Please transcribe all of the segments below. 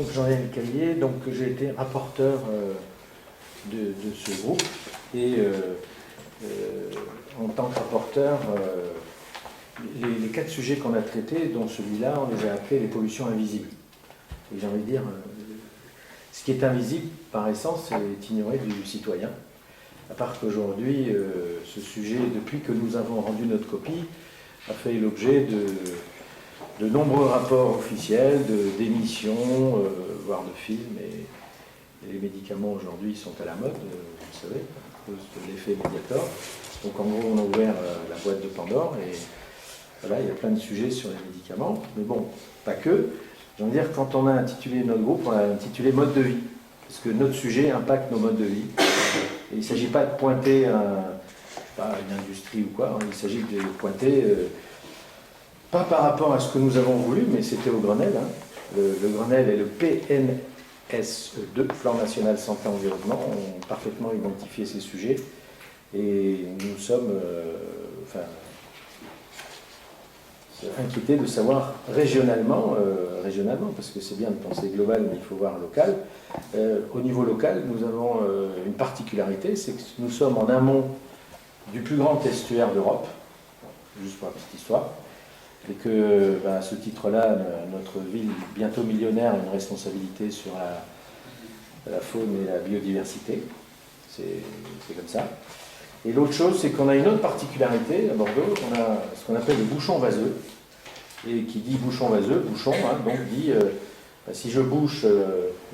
donc Jean-Yann Callier, donc j'ai été rapporteur de ce groupe et en tant que rapporteur, les 4 sujets qu'on a traités, dont celui-là, on les a appelés les pollutions invisibles. Et j'ai envie de dire, ce qui est invisible par essence, c'est ignoré du citoyen. À part qu'aujourd'hui, ce sujet, depuis que nous avons rendu notre copie, a fait l'objet de nombreux rapports officiels, d'émissions, voire de films. Et les médicaments aujourd'hui sont à la mode, vous savez, à cause de l'effet Mediator. Donc en gros, on a ouvert la boîte de Pandore et voilà, il y a plein de sujets sur les médicaments. Mais bon, pas que. Je veux dire, quand on a intitulé notre groupe, on l'a intitulé Mode de vie. Parce que notre sujet impacte nos modes de vie. Et il ne s'agit pas de pointer une industrie ou quoi, il s'agit de pointer, pas par rapport à ce que nous avons voulu, mais c'était au Grenelle. Hein. Le Grenelle et le PNSE2, Plan National Santé Environnement, ont parfaitement identifié ces sujets. Et nous sommes inquiétés de savoir régionalement, parce que c'est bien de penser global, mais il faut voir local. Au niveau local, nous avons une particularité, c'est que nous sommes en amont du plus grand estuaire d'Europe, juste pour la petite histoire, et que, à ce titre-là, notre ville, bientôt millionnaire, a une responsabilité sur la faune et la biodiversité. C'est comme ça. Et l'autre chose, c'est qu'on a une autre particularité à Bordeaux, on a ce qu'on appelle le bouchon vaseux. Et qui dit bouchon vaseux, bouchon, hein, donc dit si je bouche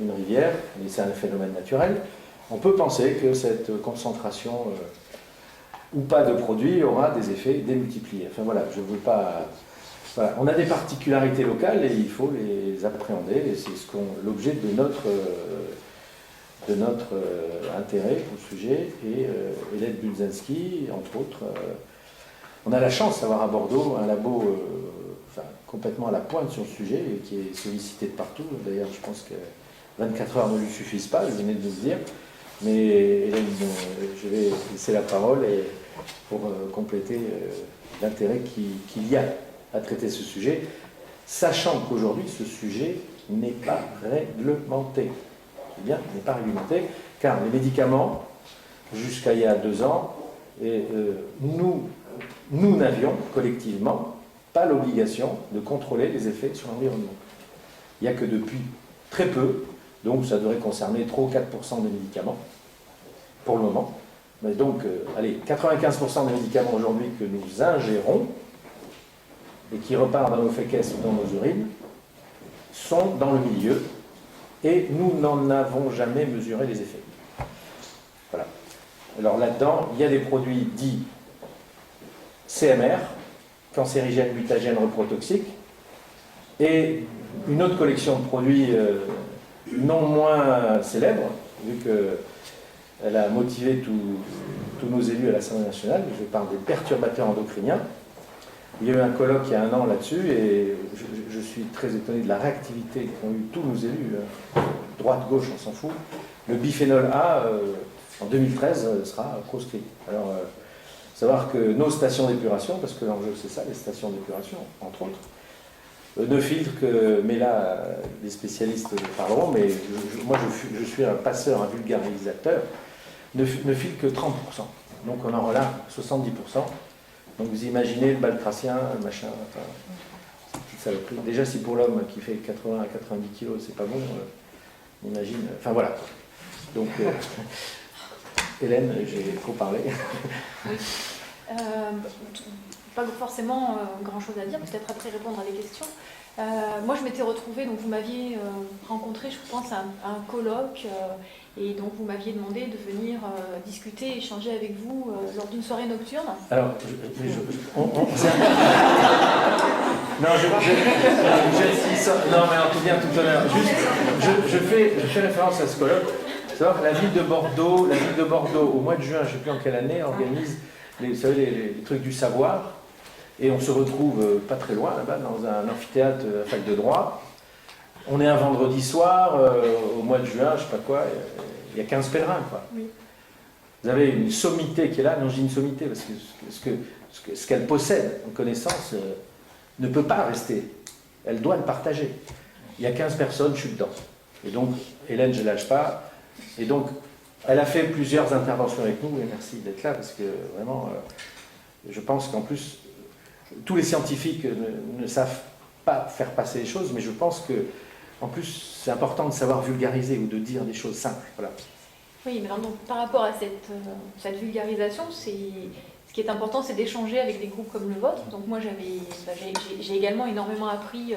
une rivière, et c'est un phénomène naturel, on peut penser que cette concentration ou pas de produits aura des effets démultipliés. Enfin voilà, je ne veux pas. Voilà. On a des particularités locales et il faut les appréhender, et c'est l'objet de notre intérêt pour le sujet, et Hélène Bulzinski, entre autres. On a la chance d'avoir à Bordeaux un labo complètement à la pointe sur le sujet et qui est sollicité de partout. D'ailleurs, je pense que 24 heures ne lui suffisent pas, je venais de nous le dire. Mais Hélène, je vais laisser la parole pour compléter l'intérêt qu'il y a à traiter ce sujet, sachant qu'aujourd'hui, ce sujet n'est pas réglementé. C'est bien, n'est pas réglementé, car les médicaments, jusqu'à il y a 2 ans, nous n'avions collectivement pas l'obligation de contrôler les effets sur l'environnement. Il n'y a que depuis très peu, donc ça devrait concerner 3 ou 4% des médicaments, pour le moment. Mais donc, 95% des médicaments aujourd'hui que nous ingérons, et qui repartent dans nos fécales ou dans nos urines, sont dans le milieu, et nous n'en avons jamais mesuré les effets. Voilà. Alors là-dedans, il y a des produits dits CMR, cancérigènes, mutagènes, reprotoxiques, et une autre collection de produits non moins célèbres, vu qu'elle a motivé tous nos élus à l'Assemblée nationale. Je parle des perturbateurs endocriniens. Il y a eu un colloque il y a 1 an là-dessus, et je suis très étonné de la réactivité qu'ont eu tous nos élus, droite, gauche, on s'en fout. Le biphénol A, en 2013, sera proscrit. Alors, savoir que nos stations d'épuration, parce que l'enjeu c'est ça, les stations d'épuration, entre autres, ne filtrent que, mais là, les spécialistes parleront, mais moi je suis un passeur, un vulgarisateur, ne filtrent que 30%. Donc on en relâche 70%. Donc vous imaginez le baltracien, le machin, enfin, c'est une petite saloperie. Déjà si pour l'homme qui fait 80 à 90 kilos, c'est pas bon, on imagine, enfin voilà. Donc, Hélène, j'ai trop parlé. Oui. Pas forcément grand-chose à dire, peut-être après répondre à des questions. Moi, je m'étais retrouvée, donc vous m'aviez rencontré, je pense, à un colloque, et donc vous m'aviez demandé de venir discuter, échanger avec vous lors d'une soirée nocturne. Alors, non, mais en tout bien, tout honneur. Juste, je fais référence à ce colloque. C'est-à-dire que la ville de Bordeaux, au mois de juin, je ne sais plus en quelle année, organise vous savez, les trucs du savoir, et on se retrouve pas très loin, là-bas, dans un amphithéâtre à la fac de droit. On est un vendredi soir, au mois de juin, je ne sais pas quoi, il y a 15 pèlerins, quoi. Oui. Vous avez une sommité qui est là, non, je dis une sommité, parce que ce qu'elle possède en connaissance ne peut pas rester. Elle doit le partager. Il y a 15 personnes, je suis dedans. Et donc, Hélène, je ne lâche pas. Et donc, elle a fait plusieurs interventions avec nous, et merci d'être là, parce que vraiment, je pense qu'en plus, tous les scientifiques ne savent pas faire passer les choses, mais je pense que, en plus, c'est important de savoir vulgariser ou de dire des choses simples. Voilà. Oui, mais alors donc, par rapport à cette vulgarisation, ce qui est important, c'est d'échanger avec des groupes comme le vôtre. Donc moi, j'ai également énormément appris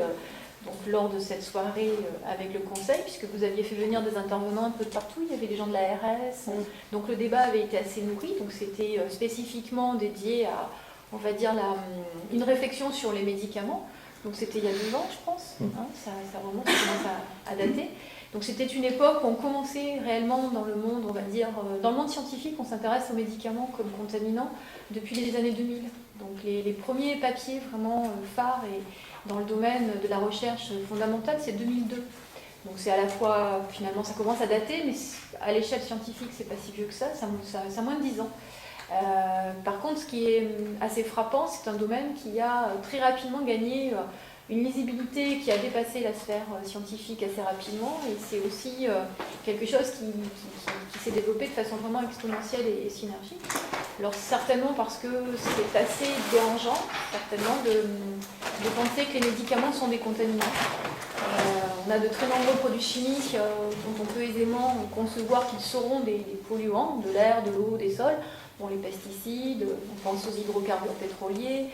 donc, lors de cette soirée avec le conseil, puisque vous aviez fait venir des intervenants un peu de partout. Il y avait des gens de l'ARS. Donc le débat avait été assez nourri. Donc c'était spécifiquement dédié à, on va dire, une réflexion sur les médicaments. Donc c'était il y a 2 ans, je pense. Hein, ça remonte, ça commence à dater. Donc c'était une époque où on commençait réellement dans le monde, on va dire, dans le monde scientifique, on s'intéresse aux médicaments comme contaminants depuis les années 2000. Donc les premiers papiers vraiment phares et dans le domaine de la recherche fondamentale, c'est 2002. Donc c'est à la fois, finalement, ça commence à dater, mais à l'échelle scientifique, c'est pas si vieux que ça a moins de 10 ans. Par contre, ce qui est assez frappant, c'est un domaine qui a très rapidement gagné une lisibilité qui a dépassé la sphère scientifique assez rapidement, et c'est aussi quelque chose qui s'est développé de façon vraiment exponentielle et synergique. Alors certainement parce que c'est assez dérangeant, certainement, de penser que les médicaments sont des contaminants. On a de très nombreux produits chimiques dont on peut aisément concevoir qu'ils seront des polluants de l'air, de l'eau, des sols. Bon, les pesticides, on pense aux hydrocarbures pétroliers.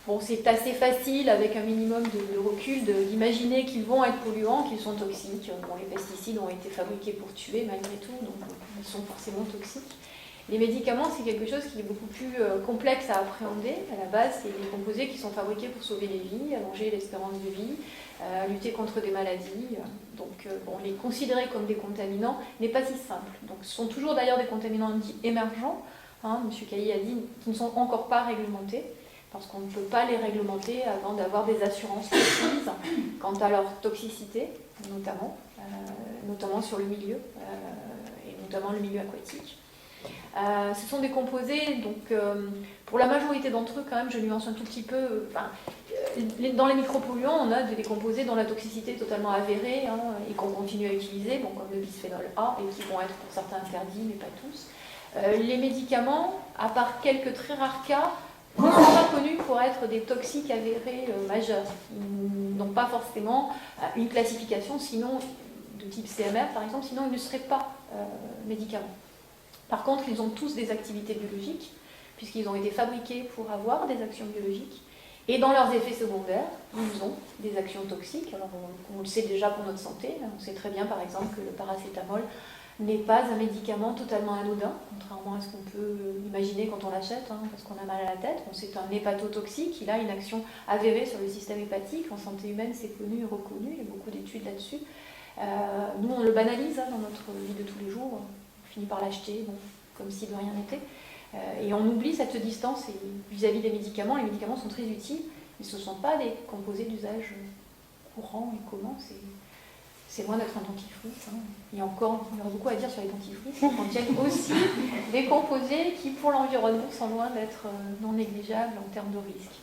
Bon, c'est assez facile, avec un minimum de recul, d'imaginer qu'ils vont être polluants, qu'ils sont toxiques. Bon, les pesticides ont été fabriqués pour tuer malgré tout, donc ils sont forcément toxiques. Les médicaments, c'est quelque chose qui est beaucoup plus complexe à appréhender. À la base, c'est des composés qui sont fabriqués pour sauver les vies, allonger l'espérance de vie, lutter contre des maladies. Donc, bon, les considérer comme des contaminants n'est pas si simple. Donc, ce sont toujours d'ailleurs des contaminants dits émergents. Hein, M. Cailly a dit qu'ils ne sont encore pas réglementés, parce qu'on ne peut pas les réglementer avant d'avoir des assurances précises quant à leur toxicité, notamment sur le milieu, et notamment le milieu aquatique. Ce sont des composés, donc pour la majorité d'entre eux, quand même, je nuance un tout petit peu, dans les micropolluants, on a des composés dont la toxicité est totalement avérée, hein, et qu'on continue à utiliser, bon, comme le bisphénol A, et qui vont être pour certains interdits, mais pas tous. Les médicaments, à part quelques très rares cas, ne sont pas connus pour être des toxiques avérés majeurs. Ils n'ont pas forcément une classification, sinon de type CMR par exemple, sinon ils ne seraient pas médicaments. Par contre, ils ont tous des activités biologiques, puisqu'ils ont été fabriqués pour avoir des actions biologiques. Et dans leurs effets secondaires, ils ont des actions toxiques. Alors, on le sait déjà pour notre santé. On sait très bien, par exemple, que le paracétamol n'est pas un médicament totalement anodin, contrairement à ce qu'on peut imaginer quand on l'achète, hein, parce qu'on a mal à la tête. C'est un hépatotoxique, il a une action avérée sur le système hépatique. En santé humaine, c'est connu et reconnu, il y a beaucoup d'études là-dessus. Nous, on le banalise hein, dans notre vie de tous les jours. On finit par l'acheter, bon, comme si de rien n'était. Et on oublie cette distance vis-à-vis des médicaments. Les médicaments sont très utiles, mais ce ne sont pas des composés d'usage courant et commun. C'est loin d'être un dentifrice. Hein. Il y aura beaucoup à dire sur les dentifrices, qui contiennent aussi des composés qui, pour l'environnement, sont loin d'être non négligeables en termes de risque.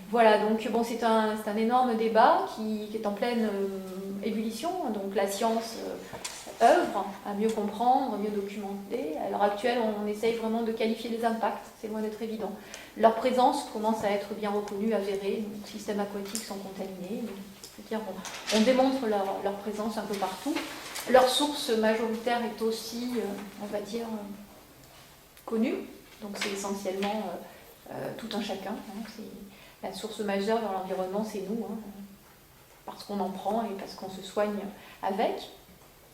Voilà, donc bon, c'est un énorme débat qui est en pleine ébullition. Donc la science œuvre à mieux comprendre, mieux documenter. À l'heure actuelle, on essaye vraiment de qualifier les impacts, c'est loin d'être évident. Leur présence commence à être bien reconnue, avérée. Les systèmes aquatiques sont contaminés. C'est-à-dire on démontre leur présence un peu partout. Leur source majoritaire est aussi, on va dire, connue. Donc c'est essentiellement tout un chacun. Hein. La source majeure dans l'environnement, c'est nous, hein, parce qu'on en prend et parce qu'on se soigne avec.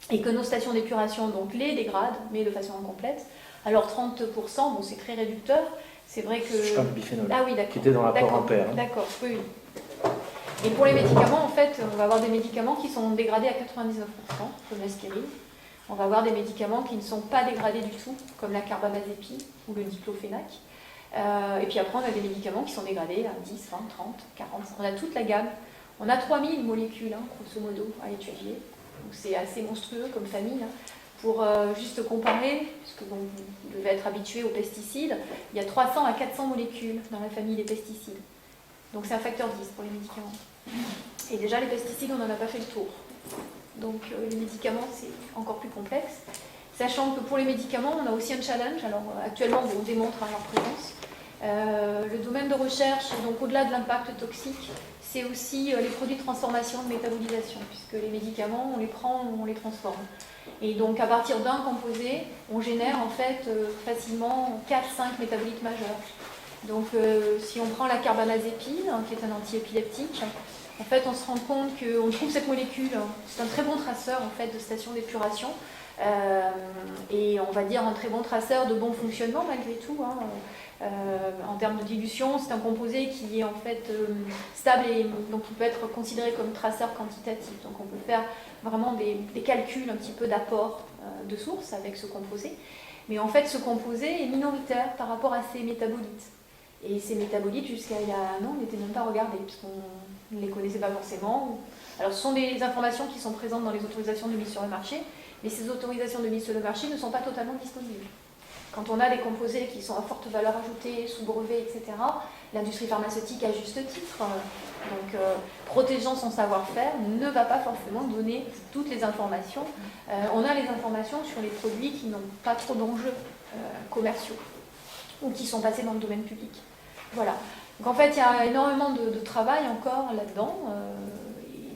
Et que nos stations d'épuration donc, les dégradent, mais de façon incomplète. Alors 30%, bon, c'est très réducteur. C'est vrai que... Je parle de bisphénol, ah oui, d'accord. Qui était dans l'apport ampère. Hein. D'accord, oui. Et pour les médicaments, en fait, on va avoir des médicaments qui sont dégradés à 99%, comme l'aspirine. On va avoir des médicaments qui ne sont pas dégradés du tout, comme la carbamazépine ou le diclofénac. Et puis après, on a des médicaments qui sont dégradés à 10, 20, 30, 40. On a toute la gamme. On a 3000 molécules, hein, grosso modo, à étudier. Donc c'est assez monstrueux comme famille. Hein. Pour juste comparer, puisque bon, vous devez être habitué aux pesticides, il y a 300 à 400 molécules dans la famille des pesticides. Donc c'est un facteur 10 pour les médicaments. Et déjà, les pesticides, on n'en a pas fait le tour. Donc les médicaments, c'est encore plus complexe. Sachant que pour les médicaments, on a aussi un challenge. Alors actuellement, on démontre leur présence. Le domaine de recherche, donc au-delà de l'impact toxique, c'est aussi les produits de transformation, de métabolisation, puisque les médicaments, on les prend, on les transforme. Et donc à partir d'un composé, on génère en fait facilement 4-5 métabolites majeurs. Donc si on prend la carbamazépine, qui est un antiépileptique, en fait on se rend compte qu'on trouve cette molécule, c'est un très bon traceur en fait de station d'épuration, et on va dire un très bon traceur de bon fonctionnement malgré tout. En termes de dilution, c'est un composé qui est en fait stable et donc il peut être considéré comme traceur quantitatif. Donc on peut faire vraiment des calculs un petit peu d'apport de source avec ce composé. Mais en fait ce composé est minoritaire par rapport à ses métabolites. Et ces métabolites, jusqu'à il y a un an, n'étaient même pas regardés, puisqu'on ne les connaissait pas forcément. Alors ce sont des informations qui sont présentes dans les autorisations de mise sur le marché, mais ces autorisations de mise sur le marché ne sont pas totalement disponibles. Quand on a des composés qui sont à forte valeur ajoutée, sous brevet, etc., l'industrie pharmaceutique, à juste titre, protégeant son savoir-faire, ne va pas forcément donner toutes les informations. On a les informations sur les produits qui n'ont pas trop d'enjeux commerciaux ou qui sont passés dans le domaine public. Voilà. Donc en fait, il y a énormément de travail encore là-dedans.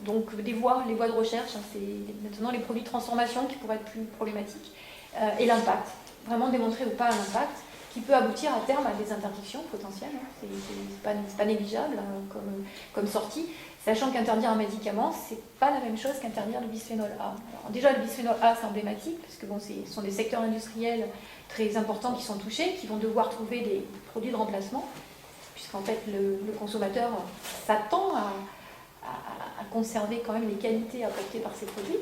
Donc les voies de recherche, c'est maintenant les produits de transformation qui pourraient être plus problématiques, et l'impact. Vraiment démontrer ou pas un impact qui peut aboutir à terme à des interdictions potentielles. C'est pas négligeable comme sortie, sachant qu'interdire un médicament, c'est pas la même chose qu'interdire le bisphénol A. Alors, déjà, le bisphénol A, c'est emblématique, parce que ce sont des secteurs industriels très importants qui sont touchés, qui vont devoir trouver des produits de remplacement, puisqu'en fait, le consommateur s'attend à conserver quand même les qualités apportées par ces produits.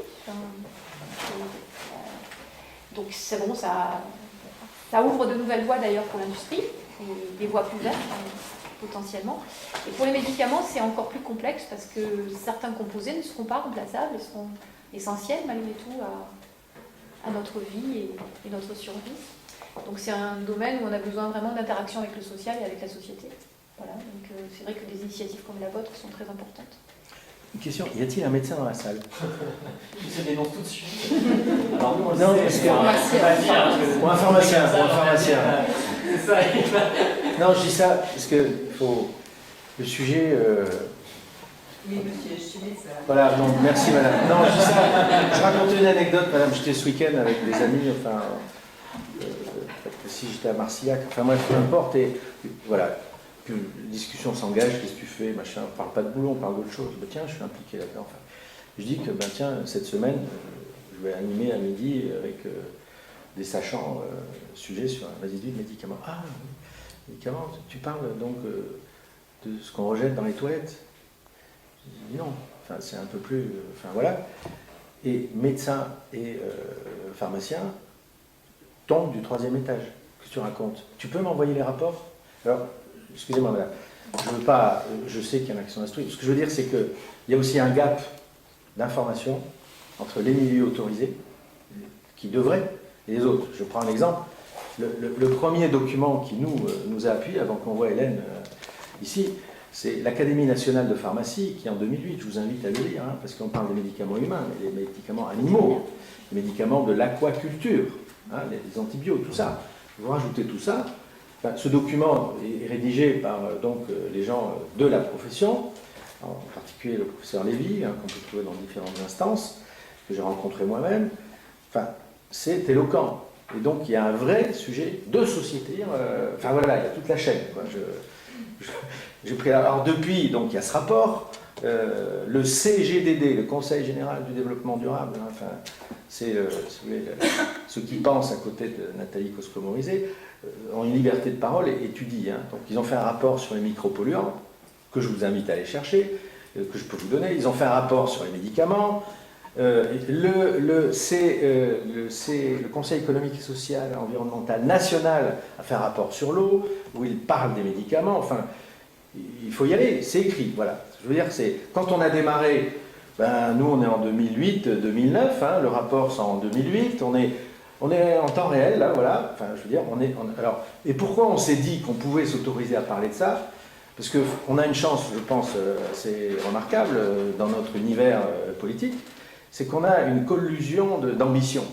Donc c'est bon, ça ouvre de nouvelles voies d'ailleurs pour l'industrie, des voies plus vertes potentiellement. Et pour les médicaments, c'est encore plus complexe parce que certains composés ne seront pas remplaçables et seront essentiels malgré tout à notre vie et notre survie. Donc c'est un domaine où on a besoin vraiment d'interaction avec le social et avec la société. Voilà, donc c'est vrai que des initiatives comme la vôtre sont très importantes. Une question, y a-t-il un médecin dans la salle? Je se dénonce tout de suite. Alors nous, non, parce que... Ou un pharmacien. C'est ça. Non, je dis ça parce que le sujet... Oui, monsieur Schmitt, ça... Voilà, non, merci madame. Non, je dis ça, je racontais une anecdote, madame, j'étais ce week-end avec des amis, enfin... si j'étais à Marcillac, enfin moi, peu importe, et voilà... La discussion s'engage, qu'est-ce que tu fais, machin, on parle pas de boulot, on parle d'autre chose. Ben, tiens, je suis impliqué là-dedans. Enfin, je dis que, tiens, cette semaine, je vais animer à midi avec des sachants sujet sur un résidu de médicaments. Ah, médicaments, tu parles donc de ce qu'on rejette dans les toilettes? Je dis non, enfin, c'est un peu plus... Enfin, voilà. Et médecins et pharmaciens tombent du 3e étage. Qu'est-ce que tu racontes? Tu peux m'envoyer les rapports? Alors, excusez-moi madame, je sais qu'il y en a qui sont instruits. Ce que je veux dire, c'est qu'il y a aussi un gap d'information entre les milieux autorisés, qui devraient, et les autres. Je prends un exemple. Le premier document qui nous a appuyé, avant qu'on voit Hélène ici, c'est l'Académie nationale de pharmacie, qui en 2008, je vous invite à le lire, parce qu'on parle des médicaments humains, mais les médicaments animaux, les médicaments de l'aquaculture, les antibiotiques, tout ça. Vous rajoutez tout ça. Enfin, ce document est rédigé par les gens de la profession, en particulier le professeur Lévy, qu'on peut trouver dans différentes instances, que j'ai rencontré moi-même. Enfin, c'est éloquent. Et donc, il y a un vrai sujet de société. Enfin, voilà, il y a toute la chaîne. Quoi. J'ai pris alors, depuis, donc, il y a ce rapport. Le CGDD, le Conseil général du développement durable, enfin, c'est ceux qui pensent à côté de Nathalie Coscomorizet, ont une liberté de parole et étudient. Donc ils ont fait un rapport sur les micropolluants, que je vous invite à aller chercher, que je peux vous donner. Ils ont fait un rapport sur les médicaments. Le Conseil économique et social et environnemental national a fait un rapport sur l'eau, où il parle des médicaments. Enfin, il faut y aller, c'est écrit. Voilà. Je veux dire, c'est quand on a démarré, nous on est en 2008-2009, le rapport c'est en 2008, on est en temps réel, là, voilà. Enfin, je veux dire, alors, et pourquoi on s'est dit qu'on pouvait s'autoriser à parler de ça? Parce qu'on a une chance, je pense, assez remarquable dans notre univers politique, c'est qu'on a une collusion d'ambition.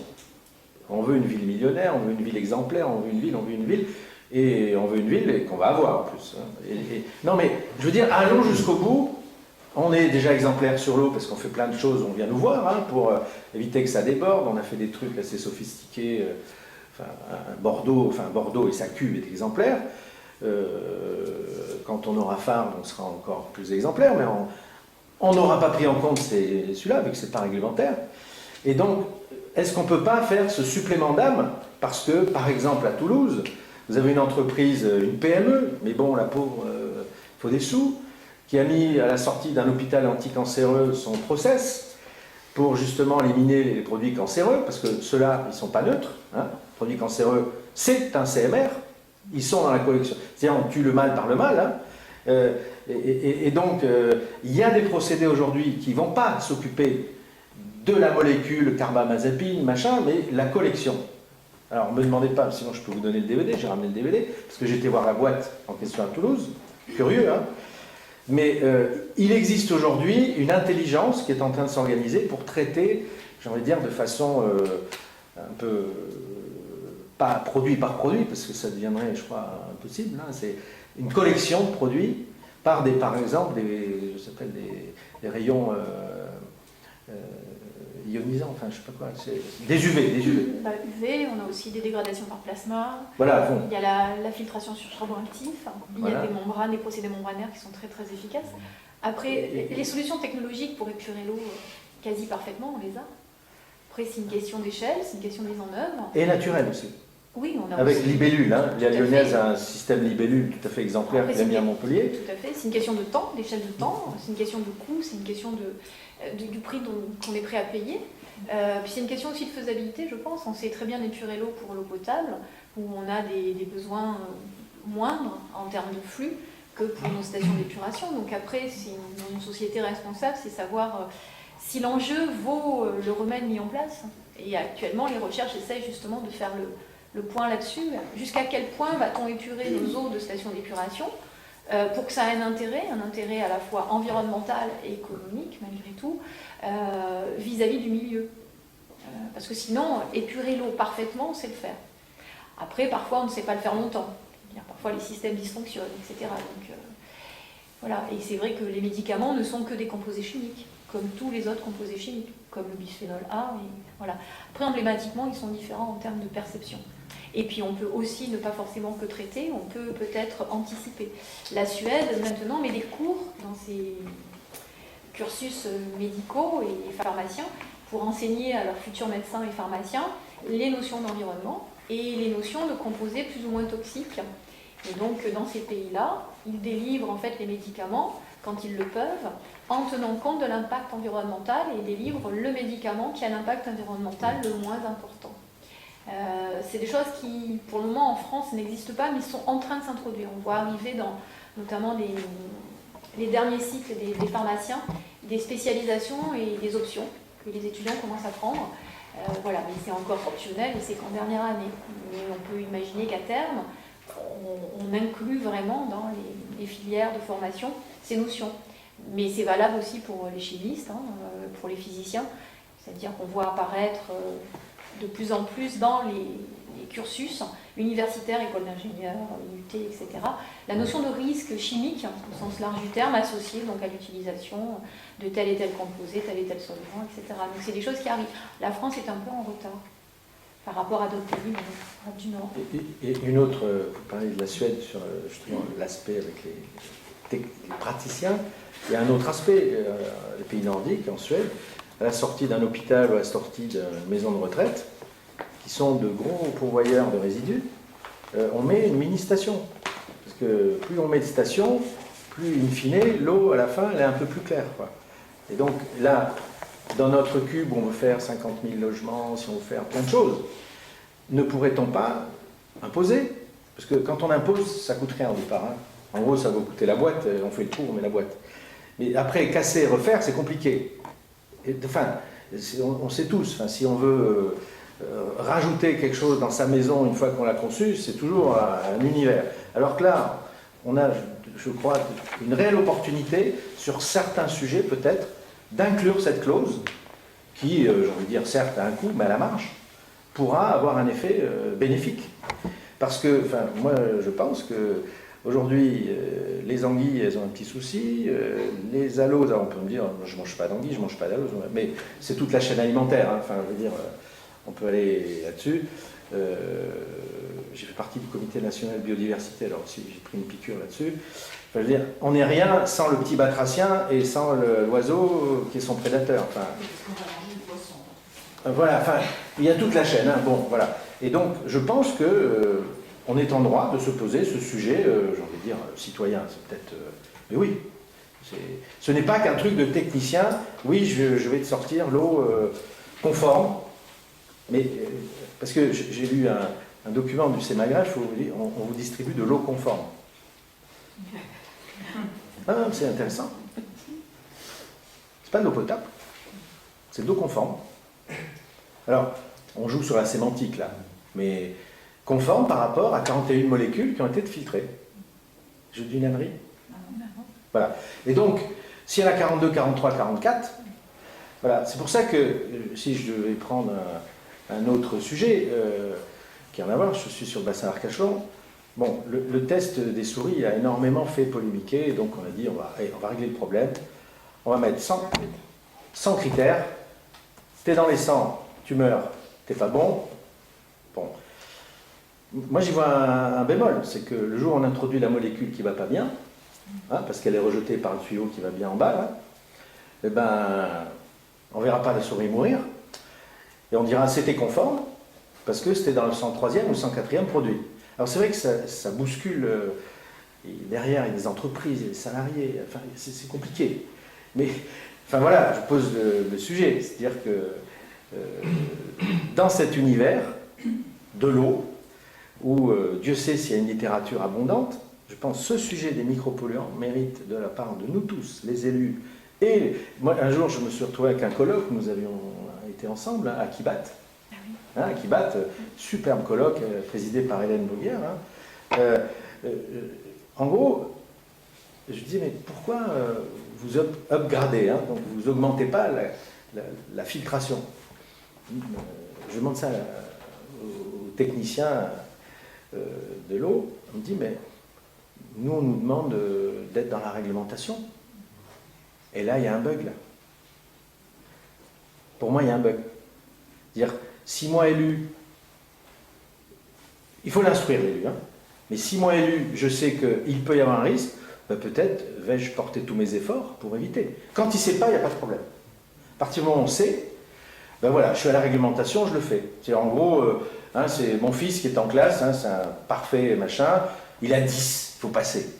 On veut une ville millionnaire, on veut une ville exemplaire, on veut une ville, et on veut une ville qu'on va avoir en plus. Non mais, je veux dire, allons jusqu'au bout. On est déjà exemplaire sur l'eau parce qu'on fait plein de choses, on vient nous voir pour éviter que ça déborde. On a fait des trucs assez sophistiqués. Bordeaux et sa cuve est exemplaire. Quand on aura Fargue, on sera encore plus exemplaire, mais on n'aura pas pris en compte celui-là, vu que ce n'est pas réglementaire. Et donc, est-ce qu'on ne peut pas faire ce supplément d'âme? Parce que, par exemple, à Toulouse, vous avez une entreprise, une PME, mais bon, la pauvre, il faut des sous, qui a mis à la sortie d'un hôpital anticancéreux son process pour justement éliminer les produits cancéreux, parce que ceux-là, ils ne sont pas neutres. Hein. Les produits cancéreux, c'est un CMR, ils sont dans la collection. C'est-à-dire, on tue le mal par le mal. Hein. Et donc, il y a des procédés aujourd'hui qui ne vont pas s'occuper de la molécule carbamazepine, machin, mais la collection. Alors, ne me demandez pas, sinon je peux vous donner le DVD, j'ai ramené le DVD, parce que j'étais voir la boîte en question à Toulouse, curieux, hein. Mais il existe aujourd'hui une intelligence qui est en train de s'organiser pour traiter, j'ai envie de dire, de façon un peu, pas produit par produit, parce que ça deviendrait, je crois, impossible, hein. C'est une collection de produits par exemple, des rayons ionisants, enfin, je sais pas quoi, des UV. UV, on a aussi des dégradations par plasma. Voilà, bon. Il y a la filtration sur charbon actif. Il y a des membranes, des procédés membranaires qui sont très très efficaces. Après, les solutions technologiques pour épurer l'eau quasi parfaitement, on les a. Après, c'est une question d'échelle, c'est une question de mise en œuvre. Et naturelle aussi. Oui, on a avec aussi... libellule, hein. La Lyonnaise a un système libellule tout à fait exemplaire qu'il a mis à Montpellier. Tout à fait, c'est une question de temps, d'échelle de temps, c'est une question de coût, c'est une question du prix qu'on est prêt à payer. Puis c'est une question aussi de faisabilité, je pense. On sait très bien épurer l'eau pour l'eau potable, où on a des besoins moindres en termes de flux que pour nos stations d'épuration. Donc après, c'est une société responsable, c'est savoir si l'enjeu vaut le remède mis en place. Et actuellement, les recherches essayent justement de faire le point là-dessus. Jusqu'à quel point va-t-on épurer nos eaux de stations d'épuration pour que ça ait un intérêt à la fois environnemental et économique, malgré tout, vis-à-vis du milieu. Parce que sinon, épurer l'eau parfaitement, on sait le faire. Après, parfois, on ne sait pas le faire longtemps. Parfois, les systèmes dysfonctionnent, etc. Donc, voilà. Et c'est vrai que les médicaments ne sont que des composés chimiques, comme tous les autres composés chimiques, comme le bisphénol A. Et voilà. Après, emblématiquement, ils sont différents en termes de perception. Et puis on peut aussi ne pas forcément que traiter, on peut peut-être anticiper. La Suède, maintenant, met des cours dans ses cursus médicaux et pharmaciens pour enseigner à leurs futurs médecins et pharmaciens les notions d'environnement et les notions de composés plus ou moins toxiques. Et donc, dans ces pays-là, ils délivrent en fait les médicaments, quand ils le peuvent, en tenant compte de l'impact environnemental et délivrent le médicament qui a l'impact environnemental le moins important. C'est des choses qui, pour le moment, en France, n'existent pas, mais sont en train de s'introduire. On voit arriver dans, notamment les derniers cycles des pharmaciens, des spécialisations et des options que les étudiants commencent à prendre. Voilà, mais c'est encore optionnel et c'est qu'en dernière année. Mais on peut imaginer qu'à terme, on inclut vraiment dans les filières de formation ces notions. Mais c'est valable aussi pour les chimistes, hein, pour les physiciens. C'est-à-dire qu'on voit apparaître de plus en plus dans les cursus universitaires, écoles d'ingénieurs, IUT, etc., la notion de risque chimique, au sens large du terme, associée donc à l'utilisation de tel et tel composé, tel et tel solvant, etc. Donc c'est des choses qui arrivent. La France est un peu en retard par rapport à d'autres pays du Nord. Et une autre, vous parlez de la Suède sur justement l'aspect avec les praticiens, il y a un autre aspect, les pays nordiques, en Suède, à la sortie d'un hôpital ou à la sortie d'une maison de retraite, qui sont de gros pourvoyeurs de résidus, on met une mini-station. Parce que plus on met de stations, plus, in fine, l'eau, à la fin, elle est un peu plus claire, quoi. Et donc, là, dans notre cube, on veut faire 50 000 logements, si on veut faire plein de choses, ne pourrait-on pas imposer? Parce que quand on impose, ça coûte rien au départ, hein. En gros, ça va coûter la boîte, on fait le tour, on met la boîte. Mais après, casser et refaire, c'est compliqué. Enfin, on sait tous, si on veut rajouter quelque chose dans sa maison une fois qu'on l'a conçue, c'est toujours un univers. Alors que là, on a, je crois, une réelle opportunité sur certains sujets peut-être d'inclure cette clause qui, j'ai envie de dire, certes a un coût, mais à la marge, pourra avoir un effet bénéfique. Parce que, enfin, moi, je pense que aujourd'hui, les anguilles, elles ont un petit souci. Les aloes, on peut me dire, je ne mange pas d'anguilles, je ne mange pas d'aloes, mais c'est toute la chaîne alimentaire. Hein. Enfin, je veux dire, on peut aller là-dessus. J'ai fait partie du comité national biodiversité, alors aussi j'ai pris une piqûre là-dessus. Enfin, je veux dire, on n'est rien sans le petit batracien et sans l'oiseau qui est son prédateur. Enfin, voilà, enfin, il y a toute la chaîne. Hein. Bon, voilà. Et donc, je pense que on est en droit de se poser ce sujet, j'ai envie de dire, citoyen. C'est peut-être, mais oui, ce n'est pas qu'un truc de technicien. Oui, je vais te sortir l'eau conforme, mais parce que j'ai lu un document du CEMAGREF où on vous distribue de l'eau conforme. Ah, c'est intéressant. C'est pas de l'eau potable, c'est de l'eau conforme. Alors, on joue sur la sémantique là, mais conforme par rapport à 41 molécules qui ont été filtrées. Je dis une ânerie. Voilà. Et donc, s'il y en a 42, 43, 44, voilà, c'est pour ça que si je devais prendre un autre sujet qui a rien à voir, je suis sur le bassin Arcachon. Bon, le test des souris a énormément fait polémiquer, donc on a dit on va régler le problème. On va mettre 100 critères. T'es dans les 100, tu meurs, t'es pas bon. Bon. Moi j'y vois un bémol, c'est que le jour où on introduit la molécule qui va pas bien, hein, parce qu'elle est rejetée par le tuyau qui va bien en bas, là, eh ben, on verra pas la souris mourir, et on dira c'était conforme, parce que c'était dans le 103e ou le 104e produit. Alors c'est vrai que ça bouscule, et derrière il y a des entreprises, il y a des salariés, enfin c'est compliqué. Mais, enfin voilà, je pose le sujet, c'est-à-dire que dans cet univers de l'eau, où Dieu sait s'il y a une littérature abondante, je pense que ce sujet des micropolluants mérite de la part de nous tous, les élus. Et moi, un jour, je me suis retrouvé avec un colloque, nous avions été ensemble à Kibat. Hein, Kibat, superbe colloque, présidé par Hélène Bouguière. Hein. En gros, je dis, mais pourquoi vous upgradez, hein, donc vous augmentez pas la filtration? Je demande ça aux techniciens de l'eau. On me dit, mais nous, on nous demande d'être dans la réglementation. Et là, il y a un bug, là. Pour moi, il y a un bug. C'est-à-dire, si moi élu, il faut l'instruire l'élu, hein, mais si moi élu, je sais qu'il peut y avoir un risque, ben peut-être vais-je porter tous mes efforts pour éviter. Quand il ne sait pas, il n'y a pas de problème. À partir du moment où on sait, ben voilà, je suis à la réglementation, je le fais. C'est en gros, hein, c'est mon fils qui est en classe, hein, c'est un parfait machin, il a 10, il faut passer.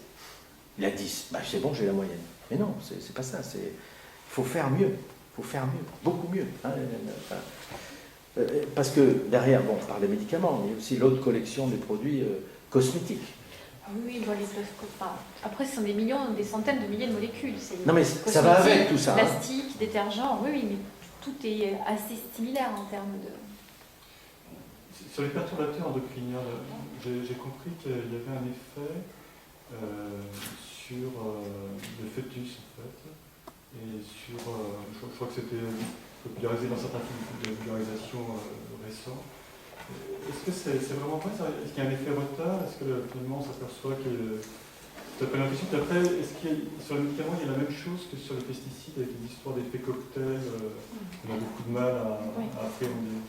Il a 10, ben c'est bon, j'ai la moyenne. Mais non, c'est pas ça, il faut faire mieux, beaucoup mieux. Hein, parce que derrière, bon, on parle des médicaments, mais il y a aussi l'autre collection des produits cosmétiques. Oui, après, ce sont des millions, des centaines de milliers de molécules. Non, mais ça va avec tout ça. Plastique, détergent, oui, mais tout est assez similaire en termes de... Sur les perturbateurs endocriniens, j'ai compris qu'il y avait un effet sur le fœtus, en fait, et sur, je crois que c'était popularisé dans certains films de vulgarisation récents. Est-ce que c'est vraiment vrai? Est-ce qu'il y a un effet retard? Est-ce que finalement on s'aperçoit que... Tu as l'impression qu'après, est-ce qu'il y a, sur les médicaments, il y a la même chose que sur les pesticides avec les histoires d'effets cocktails on a beaucoup de mal à appréhender?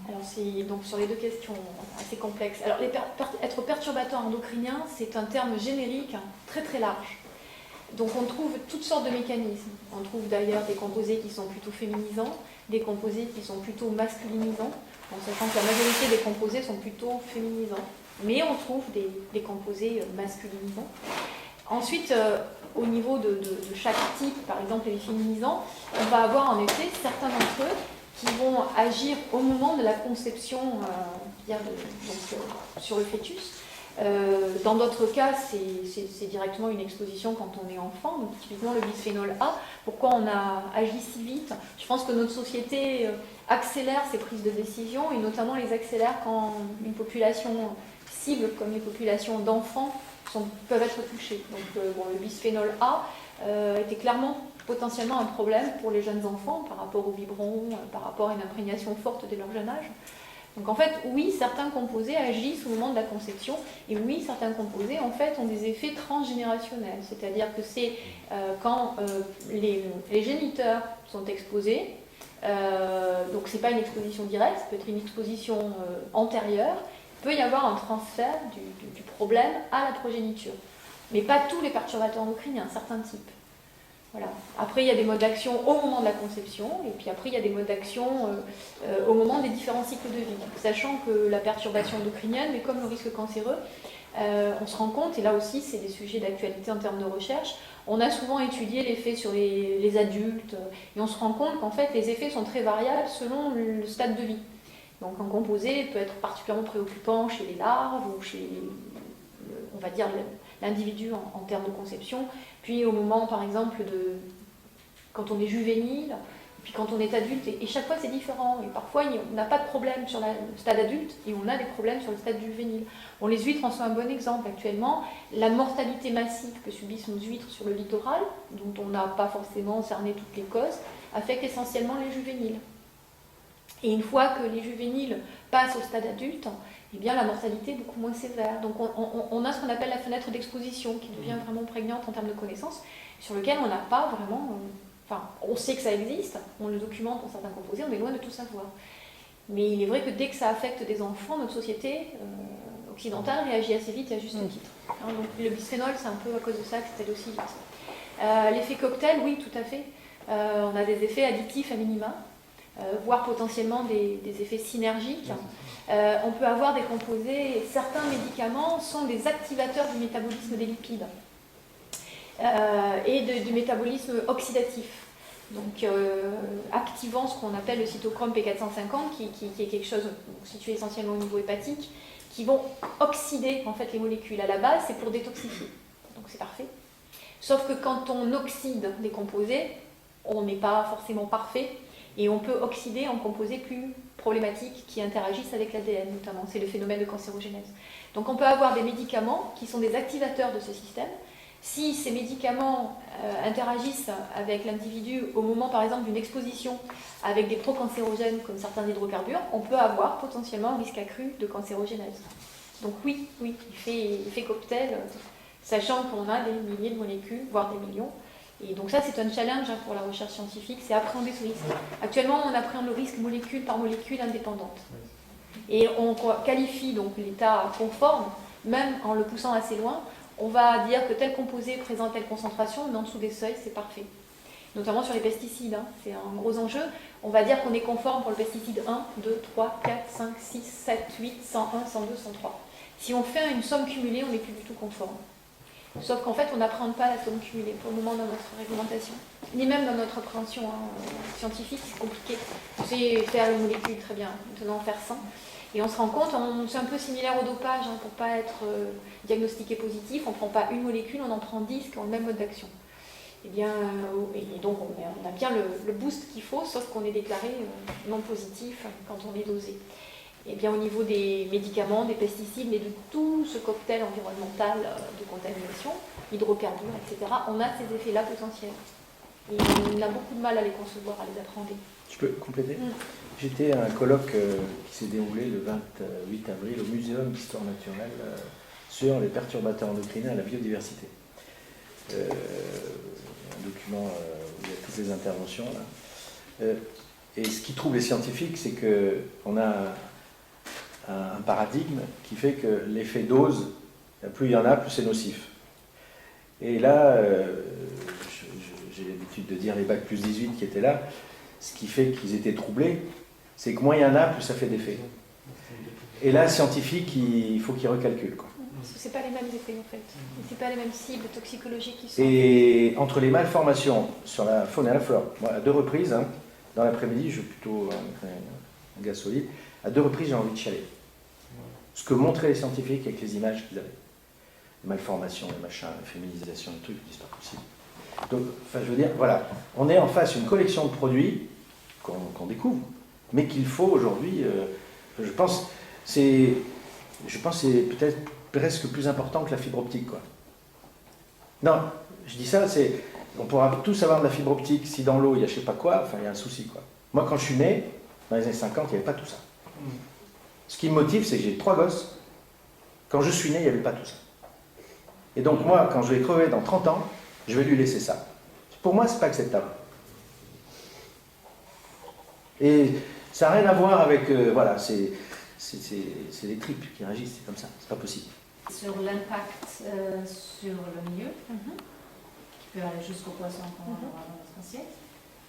Alors c'est donc sur les deux questions assez complexes. Alors être perturbateur endocrinien, c'est un terme générique très très large. Donc on trouve toutes sortes de mécanismes. On trouve d'ailleurs des composés qui sont plutôt féminisants, des composés qui sont plutôt masculinisants, en sachant que la majorité des composés sont plutôt féminisants. Mais on trouve des composés masculinisants. Ensuite, au niveau de chaque type, par exemple les féminisants, on va avoir en effet certains d'entre eux qui vont agir au moment de la conception sur le fœtus. Dans d'autres cas, c'est directement une exposition quand on est enfant, donc typiquement le bisphénol A. Pourquoi on a agi si vite? Je pense que notre société accélère ses prises de décision, et notamment les accélère quand une population cible, comme les populations d'enfants, peuvent être touchées. Donc le bisphénol A, était clairement potentiellement un problème pour les jeunes enfants par rapport au biberon, par rapport à une imprégnation forte dès leur jeune âge. Donc en fait, oui, certains composés agissent au moment de la conception, et oui, certains composés en fait ont des effets transgénérationnels, c'est-à-dire que c'est quand les géniteurs sont exposés, donc c'est pas une exposition directe, ça peut être une exposition antérieure, il peut y avoir un transfert du problème à la progéniture, mais pas tous les perturbateurs endocriniens, certains types. Voilà. Après, il y a des modes d'action au moment de la conception, et puis après, il y a des modes d'action au moment des différents cycles de vie. Sachant que la perturbation endocrinienne, mais comme le risque cancéreux, on se rend compte, et là aussi, c'est des sujets d'actualité en termes de recherche, on a souvent étudié l'effet sur les adultes, et on se rend compte qu'en fait, les effets sont très variables selon le stade de vie. Donc, un composé peut être particulièrement préoccupant chez les larves, ou chez, on va dire, l'individu en termes de conception. Puis au moment, par exemple, quand on est juvénile, puis quand on est adulte, et chaque fois c'est différent. Et parfois, on n'a pas de problème sur le stade adulte, et on a des problèmes sur le stade juvénile. Bon, les huîtres en sont un bon exemple actuellement. La mortalité massive que subissent nos huîtres sur le littoral, dont on n'a pas forcément cerné toutes les causes, affecte essentiellement les juvéniles. Et une fois que les juvéniles passent au stade adulte, eh bien, la mortalité est beaucoup moins sévère. Donc on a ce qu'on appelle la fenêtre d'exposition qui devient vraiment prégnante en termes de connaissances, sur lequel on n'a pas vraiment... Enfin, on sait que ça existe, on le documente dans certains composés, on est loin de tout savoir. Mais il est vrai que dès que ça affecte des enfants, notre société occidentale réagit assez vite et à juste titre. Hein, donc le bisphénol, c'est un peu à cause de ça que c'était aussi vite. L'effet cocktail, oui, tout à fait. On a des effets additifs à minima. Voire potentiellement des effets synergiques. On peut avoir des composés, certains médicaments sont des activateurs du métabolisme des lipides et du métabolisme oxydatif. Donc activant ce qu'on appelle le cytochrome P450, qui est quelque chose situé essentiellement au niveau hépatique, qui vont oxyder en fait les molécules. À la base, c'est pour détoxifier, donc c'est parfait. Sauf que quand on oxyde des composés, on n'est pas forcément parfait, et on peut oxyder en composés plus problématiques qui interagissent avec l'ADN notamment. C'est le phénomène de cancérogénèse. Donc on peut avoir des médicaments qui sont des activateurs de ce système. Si ces médicaments interagissent avec l'individu au moment par exemple d'une exposition avec des procancérogènes comme certains hydrocarbures, on peut avoir potentiellement un risque accru de cancérogénèse. Donc oui, il fait cocktail, sachant qu'on a des milliers de molécules, voire des millions. Et donc ça, c'est un challenge pour la recherche scientifique, c'est appréhender ce risque. Actuellement, on appréhende le risque molécule par molécule indépendante. Et on qualifie donc l'état conforme, même en le poussant assez loin, on va dire que tel composé présente telle concentration, mais en dessous des seuils, c'est parfait. Notamment sur les pesticides, hein, c'est un gros enjeu. On va dire qu'on est conforme pour le pesticide 1, 2, 3, 4, 5, 6, 7, 8, 101, 102, 103. Si on fait une somme cumulée, on n'est plus du tout conforme. Sauf qu'en fait, on n'apprend pas la somme cumulée pour le moment dans notre réglementation, ni même dans notre appréhension scientifique, c'est compliqué. On sait faire une molécule très bien, maintenant faire 100. Et on se rend compte, c'est un peu similaire au dopage, hein, pour ne pas être diagnostiqué positif, on ne prend pas une molécule, on en prend 10 qui ont le même mode d'action. Et donc on a bien le boost qu'il faut, sauf qu'on est déclaré non positif quand on est dosé. Et bien au niveau des médicaments, des pesticides, mais de tout ce cocktail environnemental de contamination, hydrocarbures, etc., on a ces effets-là potentiels. Et on a beaucoup de mal à les concevoir, à les appréhender. Je peux compléter ? J'étais à un colloque qui s'est déroulé le 28 avril au Muséum d'Histoire Naturelle sur les perturbateurs endocriniens et la biodiversité. Un document où il y a toutes les interventions. Là. Et ce qui trouble les scientifiques, c'est qu'on a un paradigme qui fait que l'effet dose, plus il y en a, plus c'est nocif. Et là, j'ai l'habitude de dire les bacs plus 18 qui étaient là, ce qui fait qu'ils étaient troublés, c'est que moins il y en a, plus ça fait d'effet. Et là, scientifique, il faut qu'il recalcule. C'est pas les mêmes effets en fait, c'est pas les mêmes cibles toxicologiques qui sont. Et entre les malformations sur la faune et la flore, moi, à 2 reprises, hein, dans l'après-midi, je suis plutôt un gars solide, à 2 reprises j'ai envie de chialer. Ce que montraient les scientifiques avec les images qu'ils avaient. Les malformations, les machins, la féminisation, les trucs, c'est pas possible. Donc, enfin, je veux dire, voilà, on est en face d'une collection de produits qu'on découvre, mais qu'il faut aujourd'hui, je pense, c'est peut-être presque plus important que la fibre optique, quoi. Non, je dis ça, c'est On pourra tous avoir de la fibre optique si dans l'eau il y a je sais pas quoi, enfin il y a un souci quoi. Moi quand je suis né, dans les années 50, il n'y avait pas tout ça. Ce qui me motive, c'est que j'ai 3 gosses. Quand je suis né, il n'y avait pas tout ça. Et donc moi, quand je vais crever dans 30 ans, je vais lui laisser ça. Pour moi, c'est pas acceptable. Et ça n'a rien à voir avec, voilà, c'est les tripes qui réagissent, c'est comme ça, c'est pas possible. Sur l'impact sur le milieu, qui peut aller jusqu'aux poissons qu'on va avoir dans notre assiette.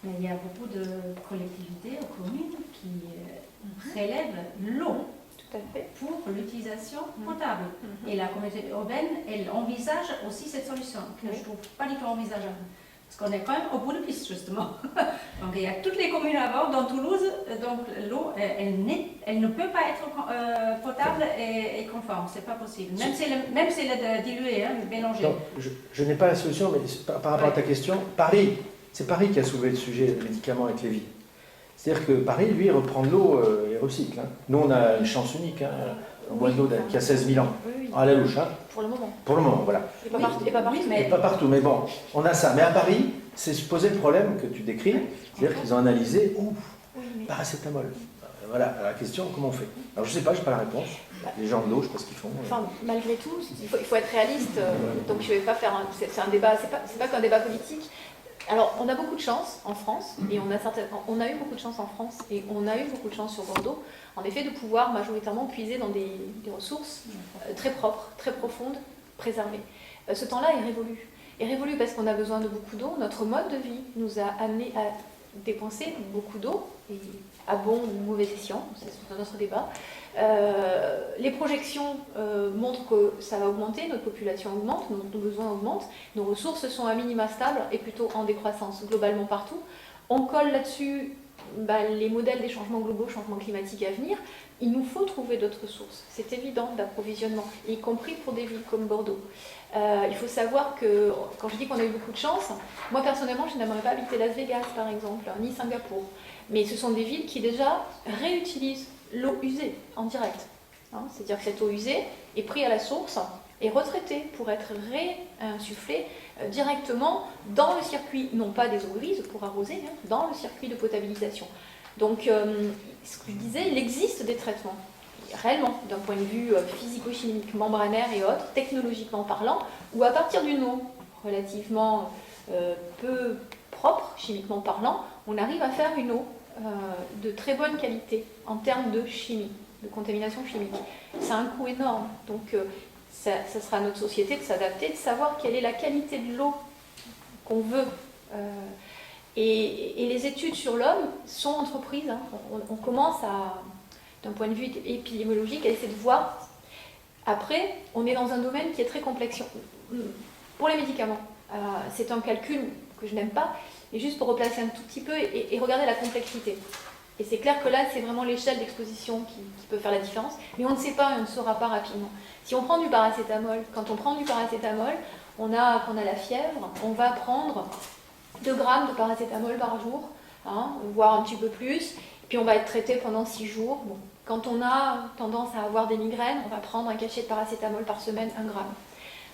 Mais il y a beaucoup de collectivités ou communes qui prélèvent l'eau Tout à fait. pour l'utilisation potable. Et la communauté urbaine, elle envisage aussi cette solution, que je ne trouve pas du tout envisageable. Parce qu'on est quand même au bout de piste, justement. Donc il y a toutes les communes à bord, dans Toulouse, donc l'eau, elle ne peut pas être potable et conforme, c'est pas possible. Même si elle est diluée, hein, mélangée. Donc, je n'ai pas la solution, mais par rapport à ta question, Paris, c'est Paris qui a soulevé le sujet des médicaments avec Lévy. C'est-à-dire que Paris, lui, reprend de l'eau et recycle. Hein. Nous, on a une chance unique, hein, un bois d'eau qui a 16 000 ans. Oui. À la louche, hein. Pour le moment. Pour le moment, voilà. Et pas partout. Et pas partout. Et pas partout, mais bon, on a ça. Mais à Paris, c'est se poser le problème que tu décris, c'est-à-dire qu'ils ont analysé, paracétamol. Voilà, à la question, comment on fait? Alors je sais pas, je n'ai pas la réponse. Les gens de l'eau, je ne sais pas ce qu'ils font. Enfin, malgré tout, il faut être réaliste. Donc je ne vais pas faire c'est un débat, c'est pas qu'un débat politique. Alors, on a beaucoup de chance en France, et on a eu beaucoup de chance en France, et on a eu beaucoup de chance sur Bordeaux, en effet, de pouvoir majoritairement puiser dans des ressources très propres, très profondes, préservées. Ce temps-là est révolu. Est révolu parce qu'on a besoin de beaucoup d'eau. Notre mode de vie nous a amené à dépenser beaucoup d'eau, et à bon ou mauvais escient, c'est un autre débat. Les projections montrent que ça va augmenter, notre population augmente, nos besoins augmentent, nos ressources sont à minima stables et plutôt en décroissance globalement partout. On colle là-dessus les modèles des changements globaux, changements climatiques à venir. Il nous faut trouver d'autres ressources, c'est évident, d'approvisionnement, y compris pour des villes comme Bordeaux. Il faut savoir que, quand je dis qu'on a eu beaucoup de chance, moi personnellement je n'aimerais pas habiter Las Vegas par exemple, ni Singapour, mais ce sont des villes qui déjà réutilisent l'eau usée en direct. C'est-à-dire que cette eau usée est prise à la source et retraitée pour être réinsufflée directement dans le circuit, non pas des eaux grises pour arroser, dans le circuit de potabilisation. Donc, ce que je disais, il existe des traitements, réellement, d'un point de vue physico-chimique, membranaire et autres, technologiquement parlant, où à partir d'une eau relativement peu propre, chimiquement parlant, on arrive à faire une eau de très bonne qualité en termes de chimie, de contamination chimique. Ça a un coût énorme, donc ça sera à notre société de s'adapter, de savoir quelle est la qualité de l'eau qu'on veut. Et les études sur l'homme sont entreprises. On commence d'un point de vue épidémiologique, à essayer de voir. Après, on est dans un domaine qui est très complexe. Pour les médicaments, c'est un calcul que je n'aime pas, et juste pour replacer un tout petit peu et regarder la complexité. Et c'est clair que là, c'est vraiment l'échelle d'exposition qui peut faire la différence, mais on ne sait pas et on ne saura pas rapidement. Si on prend du paracétamol, quand on prend du paracétamol, qu'on a la fièvre, on va prendre 2 grammes de paracétamol par jour, voire un petit peu plus, et puis on va être traité pendant 6 jours. Bon. Quand on a tendance à avoir des migraines, on va prendre un cachet de paracétamol par semaine, 1 gramme.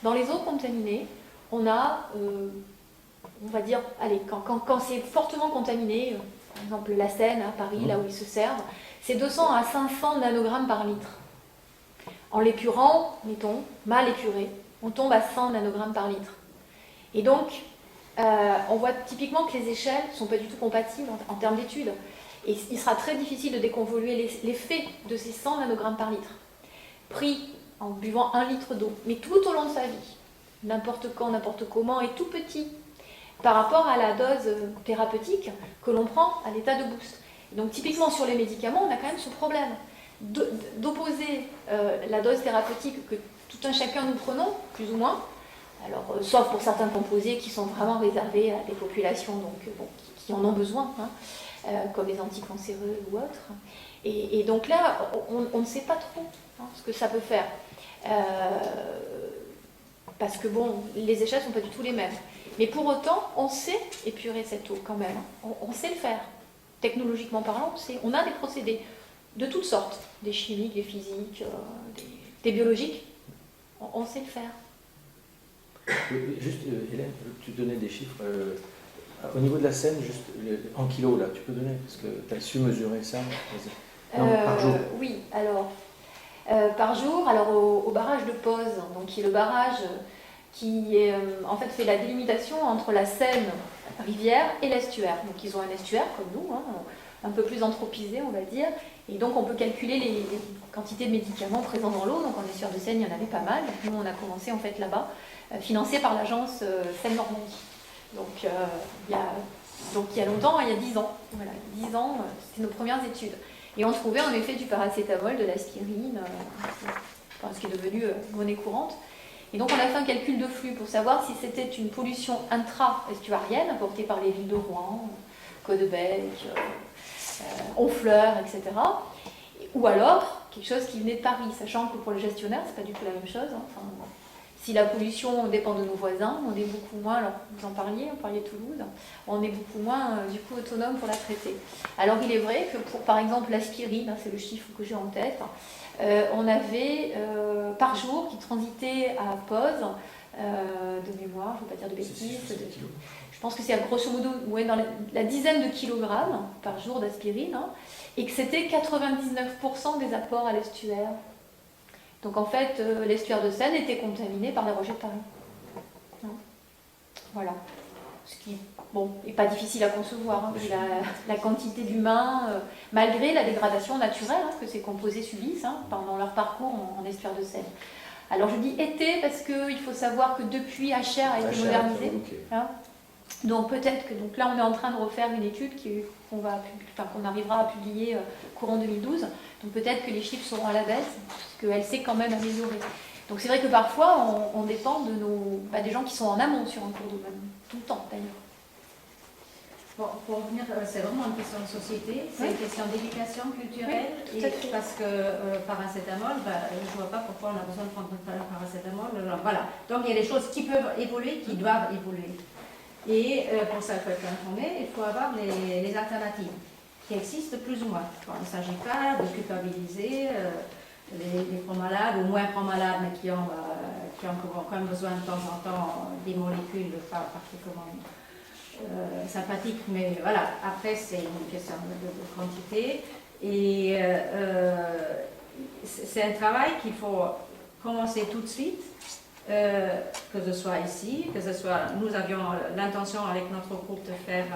Dans les eaux contaminées, on a, on va dire, allez, quand c'est fortement contaminé, par exemple la Seine, à Paris, là où ils se servent, c'est 200 à 500 nanogrammes par litre. En l'épurant, mettons, mal épuré, on tombe à 100 nanogrammes par litre. Et donc, on voit typiquement que les échelles ne sont pas du tout compatibles en termes d'études. Et il sera très difficile de déconvoluer l'effet de ces 100 nanogrammes par litre, pris en buvant 1 litre d'eau, mais tout au long de sa vie, n'importe quand, n'importe comment, et tout petit, par rapport à la dose thérapeutique que l'on prend à l'état de boost. Donc typiquement sur les médicaments, on a quand même ce problème d'opposer la dose thérapeutique que tout un chacun nous prenons, plus ou moins, alors, sauf pour certains composés qui sont vraiment réservés à des populations qui en ont besoin, comme les anticancéreux ou autres. Et donc là, on ne sait pas trop ce que ça peut faire. Parce que bon, les échelles ne sont pas du tout les mêmes. Mais pour autant, on sait épurer cette eau quand même. On sait le faire. Technologiquement parlant, on a des procédés de toutes sortes, des chimiques, des physiques, des biologiques. On sait le faire. Juste, Hélène, tu donnais des chiffres. Au niveau de la scène, juste en kilos, là, tu peux donner, parce que tu as su mesurer ça. Non, par jour. Oui, alors, par jour, alors au barrage de Pose, donc qui est le barrage qui est, en fait fait la délimitation entre la Seine rivière et l'estuaire. Donc ils ont un estuaire comme nous, hein, un peu plus anthropisé on va dire, et donc on peut calculer les quantités de médicaments présents dans l'eau. Donc en estuaire de Seine il y en avait pas mal. Nous on a commencé en fait là-bas, financé par l'agence Seine-Normandie. Donc il y a longtemps, il y a 10 ans, voilà, 10 ans, c'était nos premières études. Et on trouvait en effet du paracétamol, de l'aspirine, ce qui est devenu monnaie courante. Et donc on a fait un calcul de flux pour savoir si c'était une pollution intra-estuarienne apportée par les villes de Rouen, Caudebec, Honfleur, etc. Ou alors quelque chose qui venait de Paris, sachant que pour le gestionnaire, c'est pas du tout la même chose. Hein. Enfin, si la pollution dépend de nos voisins, on est beaucoup moins, alors vous en parliez, on parlait de Toulouse, on est beaucoup moins du coup autonome pour la traiter. Alors il est vrai que pour par exemple l'aspirine, c'est le chiffre que j'ai en tête, on avait par jour qui transitait à Pose, de mémoire, je ne veux pas dire de bêtises, je pense que c'est à grosso modo dans la dizaine de kilogrammes par jour d'aspirine, hein, et que c'était 99% des apports à l'estuaire. Donc en fait, l'estuaire de Seine était contaminé par les rejets de Paris. Non. Voilà. Ce qui, bon, n'est pas difficile à concevoir, hein, vu la quantité d'humains, malgré la dégradation naturelle que ces composés subissent pendant leur parcours en estuaire de Seine. Alors je dis été parce qu'il faut savoir que depuis HR a été modernisé. Okay. Hein. Donc peut-être que donc là on est en train de refaire une étude qu'on arrivera à publier courant 2012. Donc peut-être que les chiffres seront à la baisse, parce qu'elle s'est quand même améliorée. Donc c'est vrai que parfois on dépend de des gens qui sont en amont sur un cours d'eau, même tout le temps d'ailleurs. Bon, pour revenir, c'est vraiment une question de société, c'est une question d'éducation culturelle, oui, parce que paracétamol, je ne vois pas pourquoi on a besoin de prendre paracétamol. Voilà. Donc il y a des choses qui peuvent évoluer, qui doivent évoluer. Et pour ça, il faut être informé, il faut avoir les alternatives qui existent plus ou moins. Bon, il ne s'agit pas de culpabiliser les pro-malades ou moins pro-malades, mais qui ont quand même besoin de temps en temps des molécules pas particulièrement sympathiques. Mais voilà, après, c'est une question de quantité. Et c'est un travail qu'il faut commencer tout de suite. Que ce soit ici, que ce soit, nous avions l'intention avec notre groupe de faire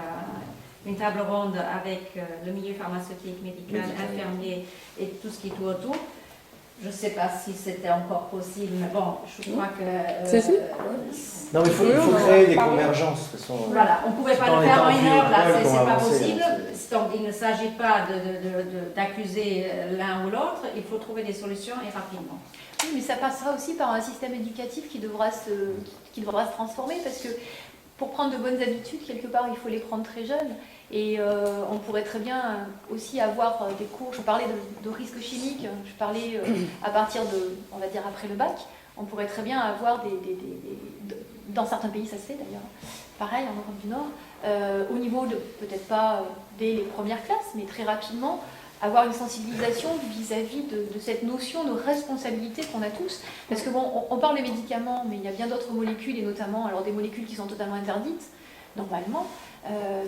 une table ronde avec le milieu pharmaceutique, médical, infirmier et tout ce qui tourne autour. Je ne sais pas si c'était encore possible, mais bon, je crois que... non, mais il faut créer des convergences. De façon, voilà, on ne pouvait pas le faire en une heure, là, c'est pas possible. Donc il ne s'agit pas d'accuser l'un ou l'autre, il faut trouver des solutions et rapidement. Oui, mais ça passera aussi par un système éducatif qui devra se transformer, parce que pour prendre de bonnes habitudes, quelque part, il faut les prendre très jeunes. Et on pourrait très bien aussi avoir des cours, je parlais de risques chimiques, je parlais à partir de, on va dire après le bac, on pourrait très bien avoir dans certains pays ça se fait d'ailleurs, pareil en Europe du Nord, au niveau de, peut-être pas dès les premières classes, mais très rapidement, avoir une sensibilisation vis-à-vis de cette notion de responsabilité qu'on a tous. Parce que bon, on parle des médicaments, mais il y a bien d'autres molécules, et notamment alors des molécules qui sont totalement interdites, normalement,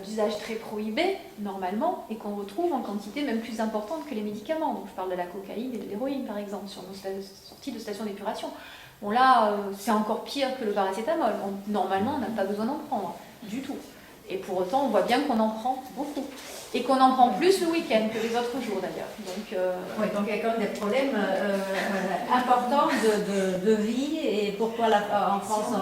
d'usage très prohibé, normalement, et qu'on retrouve en quantité même plus importante que les médicaments. Donc je parle de la cocaïne et de l'héroïne, par exemple, sur nos sorties de stations d'épuration. Bon là, c'est encore pire que le paracétamol. Normalement, on n'a pas besoin d'en prendre, du tout. Et pour autant, on voit bien qu'on en prend beaucoup. Et qu'on en prend plus le week-end que les autres jours, d'ailleurs. Oui, donc il y a quand même des problèmes importants de vie, et pourquoi en France,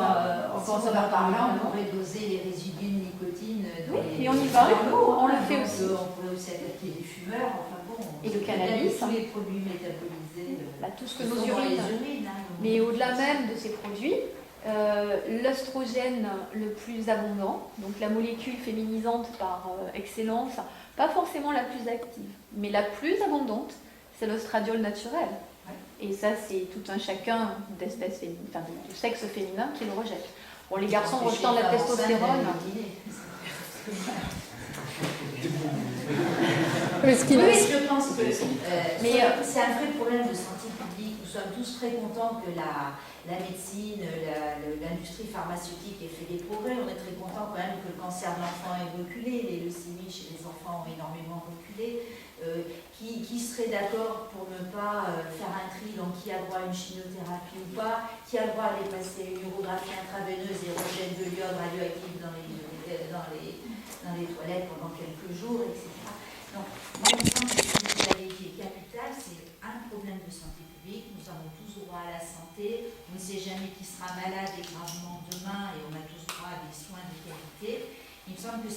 on consomme par là, on pourrait doser les résidus de nicotine. Oui, et on y va, on le fait aussi. On pourrait aussi attaquer les fumeurs, enfin bon. Et le cannabis. Tous les produits métabolisés. Tout ce que nos urines. Mais au-delà même de ces produits, l'œstrogène le plus abondant, donc la molécule féminisante par excellence, pas forcément la plus active, mais la plus abondante, c'est l'ostradiol naturel. Ouais. Et ça, c'est tout un chacun d'espèce féminine, enfin du sexe féminin qui le rejette. Bon, les garçons rejetant la testostérone. Oui, je pense que c'est un vrai problème de santé publique ou sommes tous très contents que la médecine, l'industrie pharmaceutique ait fait des progrès. On est très contents quand même que le cancer de l'enfant ait reculé, les leucémies chez les enfants ont énormément reculé. Qui serait d'accord pour ne pas faire un tri, donc qui a droit à une chimiothérapie ou pas, qui a droit à aller passer une urographie intraveineuse et rejette de l'iode radioactif dans les toilettes pendant quelques jours, etc. Donc, moi, il me semble que ce qui est capital, c'est un problème de santé publique. Nous avons tous droit à la santé. On ne sait jamais qui sera malade et gravement demain, et on a tous droit à des soins de qualité. Il me semble que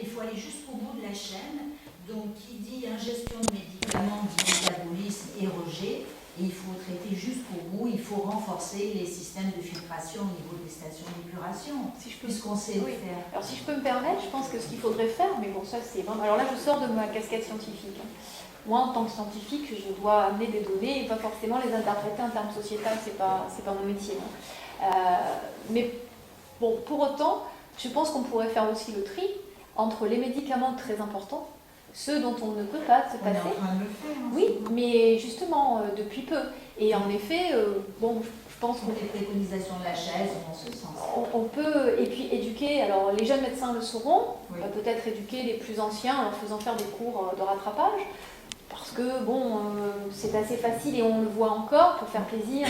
il faut aller jusqu'au bout de la chaîne. Donc, qui dit ingestion de médicaments, dit métabolisme et rejet. Et il faut traiter jusqu'au bout. Il faut renforcer les systèmes de filtration au niveau des stations d'épuration, puisqu'on sait le faire. Alors, si je peux me permettre, je pense que ce qu'il faudrait faire, mais bon, ça c'est vraiment... Alors là, je sors de ma casquette scientifique. Moi, en tant que scientifique, je dois amener des données et pas forcément les interpréter en termes sociétaux, c'est pas mon métier. Mais bon, pour autant, je pense qu'on pourrait faire aussi le tri entre les médicaments très importants, ceux dont on ne peut pas se passer. On est en train de le faire. Hein, oui, mais justement, depuis peu. Et en effet, bon, je pense qu'on... Les préconisations de la chaise dans ce sens. On peut, et puis éduquer, alors les jeunes médecins le sauront, oui. Peut-être éduquer les plus anciens en leur faisant faire des cours de rattrapage, parce que, bon, c'est assez facile et on le voit encore, pour faire plaisir...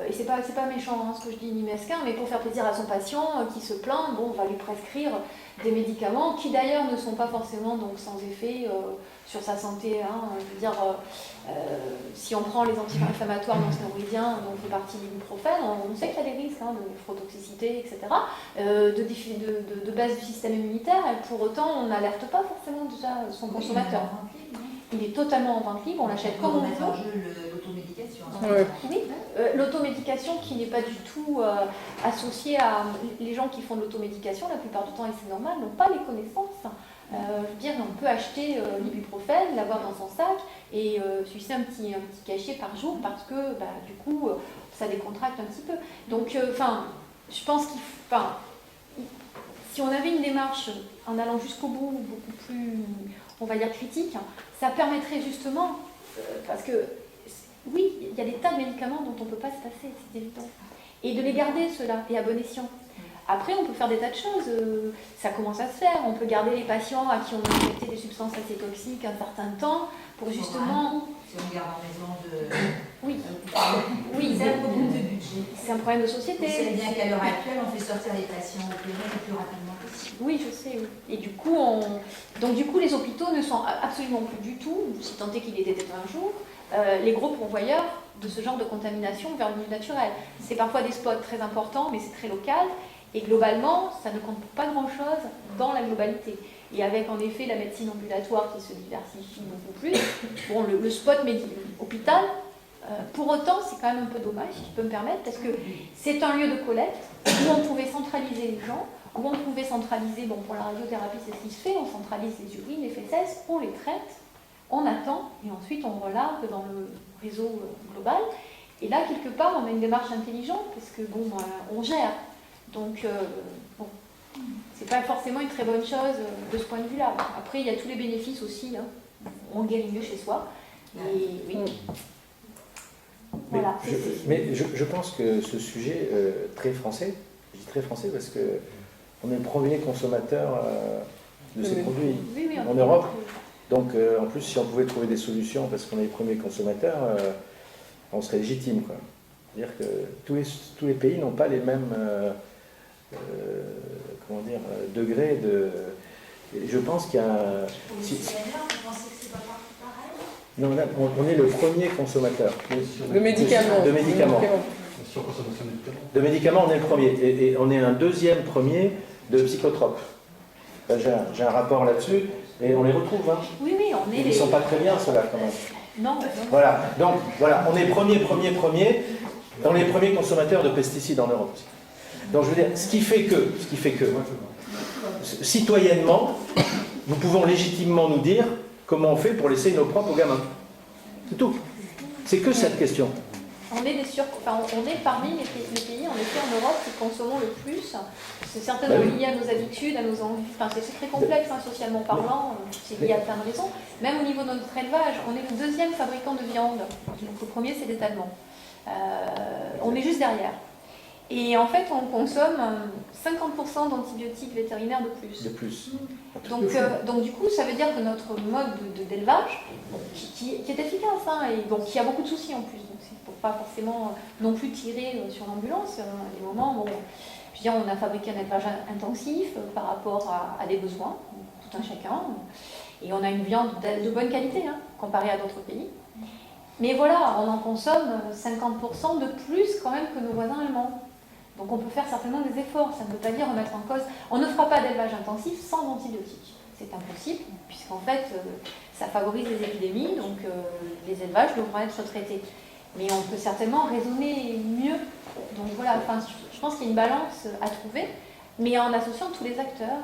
et c'est pas méchant hein, ce que je dis ni mesquin, mais pour faire plaisir à son patient qui se plaint, bon, on va lui prescrire des médicaments qui d'ailleurs ne sont pas forcément donc sans effet sur sa santé. Hein, je veux dire, si on prend les anti-inflammatoires non stéroïdiens, dont fait partie l'ibuprofène, on sait qu'il y a des risques hein, de néphrotoxicité, etc., de baisse du système immunitaire, et pour autant on n'alerte pas forcément déjà son consommateur. Il est totalement en vente libre, on l'achète comme on veut. En jeu l'automédication. Oui, l'automédication qui n'est pas du tout associée à... Les gens qui font de l'automédication, la plupart du temps, et c'est normal, n'ont pas les connaissances. Je veux dire, on peut acheter l'ibuprofène, l'avoir dans son sac et sucer un petit cachet par jour parce que, du coup, ça décontracte un petit peu. Donc, je pense si on avait une démarche en allant jusqu'au bout, beaucoup plus, on va dire, critique, ça permettrait justement, parce que, oui, il y a des tas de médicaments dont on ne peut pas se passer, c'est évident. Et de les garder, ceux-là, et à bon escient. Après, on peut faire des tas de choses, ça commence à se faire. On peut garder les patients à qui on a injecté des substances assez toxiques un certain temps, pour justement... Si on garde en maison de... Oui, c'est un problème de budget. C'est un problème de société. Vous savez bien qu'à l'heure actuelle, on fait sortir les patients opérés le plus rapidement possible. Oui, je sais. Oui. Et du coup, les hôpitaux ne sont absolument plus du tout, si tant est qu'il ait été un jour, les gros pourvoyeurs de ce genre de contamination vers le milieu naturel. C'est parfois des spots très importants, mais c'est très local. Et globalement, ça ne compte pas grand-chose dans la globalité. Et avec en effet la médecine ambulatoire qui se diversifie beaucoup plus, bon, le spot hôpital, pour autant, c'est quand même un peu dommage, si je peux me permettre, parce que c'est un lieu de collecte où on pouvait centraliser les gens, où on pouvait centraliser, bon, pour la radiothérapie, c'est ce qui se fait, on centralise les urines, les fesses, on les traite, on attend, et ensuite on relargue dans le réseau global. Et là, quelque part, on a une démarche intelligente, parce que, bon, on gère. Donc, bon, c'est pas forcément une très bonne chose de ce point de vue-là. Après, il y a tous les bénéfices aussi. Hein. On guérit mieux chez soi. Et oui. Mais, voilà. je pense que ce sujet très français, je dis très français parce que on est le premier consommateur de ces produits en Europe. Donc, en plus, si on pouvait trouver des solutions parce qu'on est les premiers consommateurs, on serait légitime, quoi. C'est-à-dire que tous les pays n'ont pas les mêmes degrés de... Je pense qu'il y a... Vous pensez que c'est pas pareil ? Non, là, on est le premier consommateur. Le médicament. De médicaments. De médicaments, on est le premier. Et on est un deuxième premier de psychotropes. J'ai un rapport là-dessus, et on les retrouve. Hein. Oui, on est Ils ne sont pas très bien, ceux-là, quand même. Non. Voilà, donc, voilà, on est premier. On est les premiers consommateurs de pesticides en Europe. Donc, je veux dire, ce qui fait que, citoyennement, nous pouvons légitimement nous dire comment on fait pour laisser nos propres gamins. C'est tout. C'est que cette question. On est parmi les pays en effet en Europe qui consommons le plus. C'est certainement lié à nos habitudes, à nos envies. Enfin, c'est très complexe socialement parlant, c'est lié à plein de raisons. Même au niveau de notre élevage, on est le deuxième fabricant de viande. Donc le premier, c'est les Allemands. On est juste derrière. Et en fait, on consomme 50% d'antibiotiques vétérinaires de plus. De plus. Donc du coup, ça veut dire que notre mode d'élevage, qui est efficace, et donc qui a beaucoup de soucis en plus, donc il ne faut pas forcément non plus tirer sur l'ambulance. À des moments, je veux dire, on a fabriqué un élevage intensif par rapport à des besoins, tout un chacun, et on a une viande de bonne qualité, comparée à d'autres pays. Mais voilà, on en consomme 50% de plus quand même que nos voisins allemands. Donc on peut faire certainement des efforts, ça ne veut pas dire remettre en cause. On ne fera pas d'élevage intensif sans antibiotiques. C'est impossible, puisqu'en fait, ça favorise les épidémies, donc les élevages devront être traités. Mais on peut certainement raisonner mieux. Donc voilà, je pense qu'il y a une balance à trouver, mais en associant tous les acteurs.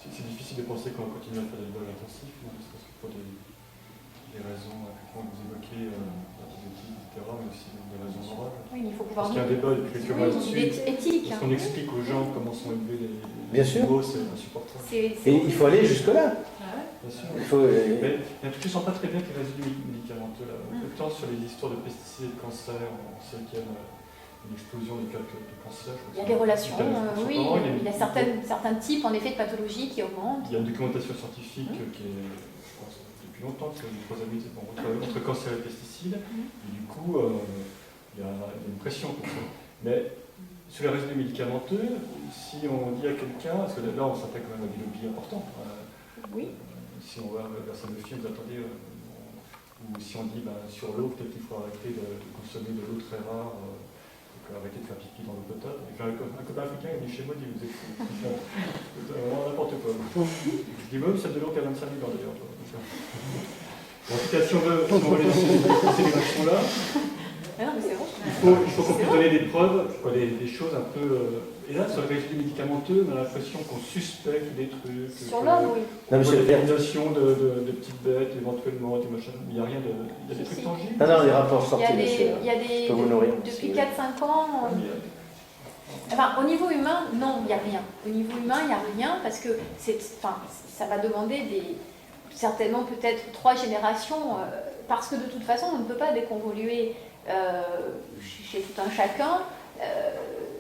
C'est difficile de penser qu'on va continuer à faire de l'élevage intensif, parce que pour des raisons que vous évoquez, antibiotiques, etc., mais aussi des raisons morales. Oui, mais il faut pouvoir... Parce qu'il y a un débat depuis quelques mois là-dessus. Éthique. Parce qu'on explique aux gens comment sont élevés les Bien sûr. animaux, c'est insupportable. Et il faut aller jusque-là. Bien sûr. Il faut, Mais il y a un truc que je ne sens pas très bien avec les résidus médicamenteux. Là. Peu de temps sur les histoires de pesticides et de cancer, on sait qu'il y a une explosion des cas de cancer. Il y a des relations, oui, il y a certaines certains types en effet de pathologies qui augmentent. Il y a une documentation scientifique qui est, je pense, depuis longtemps, que les trois amis entre cancer et pesticides. Et du coup, il y a une pression pour ça. Mais sur les résidus médicamenteux, si on dit à quelqu'un, parce que là on s'attaque quand même à des lobbies importants. Oui. Si on va vers Sanofi, vous attendez, ou si on dit sur l'eau, peut-être qu'il faut arrêter de consommer de l'eau très rare, arrêter de faire pipi dans l'eau potable. Et un copain africain est venu chez moi et dit vous êtes fous. C'est vraiment n'importe quoi. Je dis moi, ça de l'eau qui a 25 000 ans d'ailleurs. En tout cas, si on veut aller dans ces directions-là, il faut qu'on puisse donner des preuves, des choses un peu. Et là, sur les résidus médicamenteux, on a l'impression qu'on suspecte des trucs. Sur l'homme, oui. Non, mais c'est l'utilisation de petites bêtes, éventuellement, des machins. Il n'y a rien de. Il y a des trucs tangibles. Non, les rapports sortis. Il y a des depuis 4-5 ans. Enfin, au niveau humain, non, il n'y a rien. Au niveau humain, il n'y a rien parce que ça va demander certainement peut-être 3 générations, parce que de toute façon, on ne peut pas déconvoluer chez tout un chacun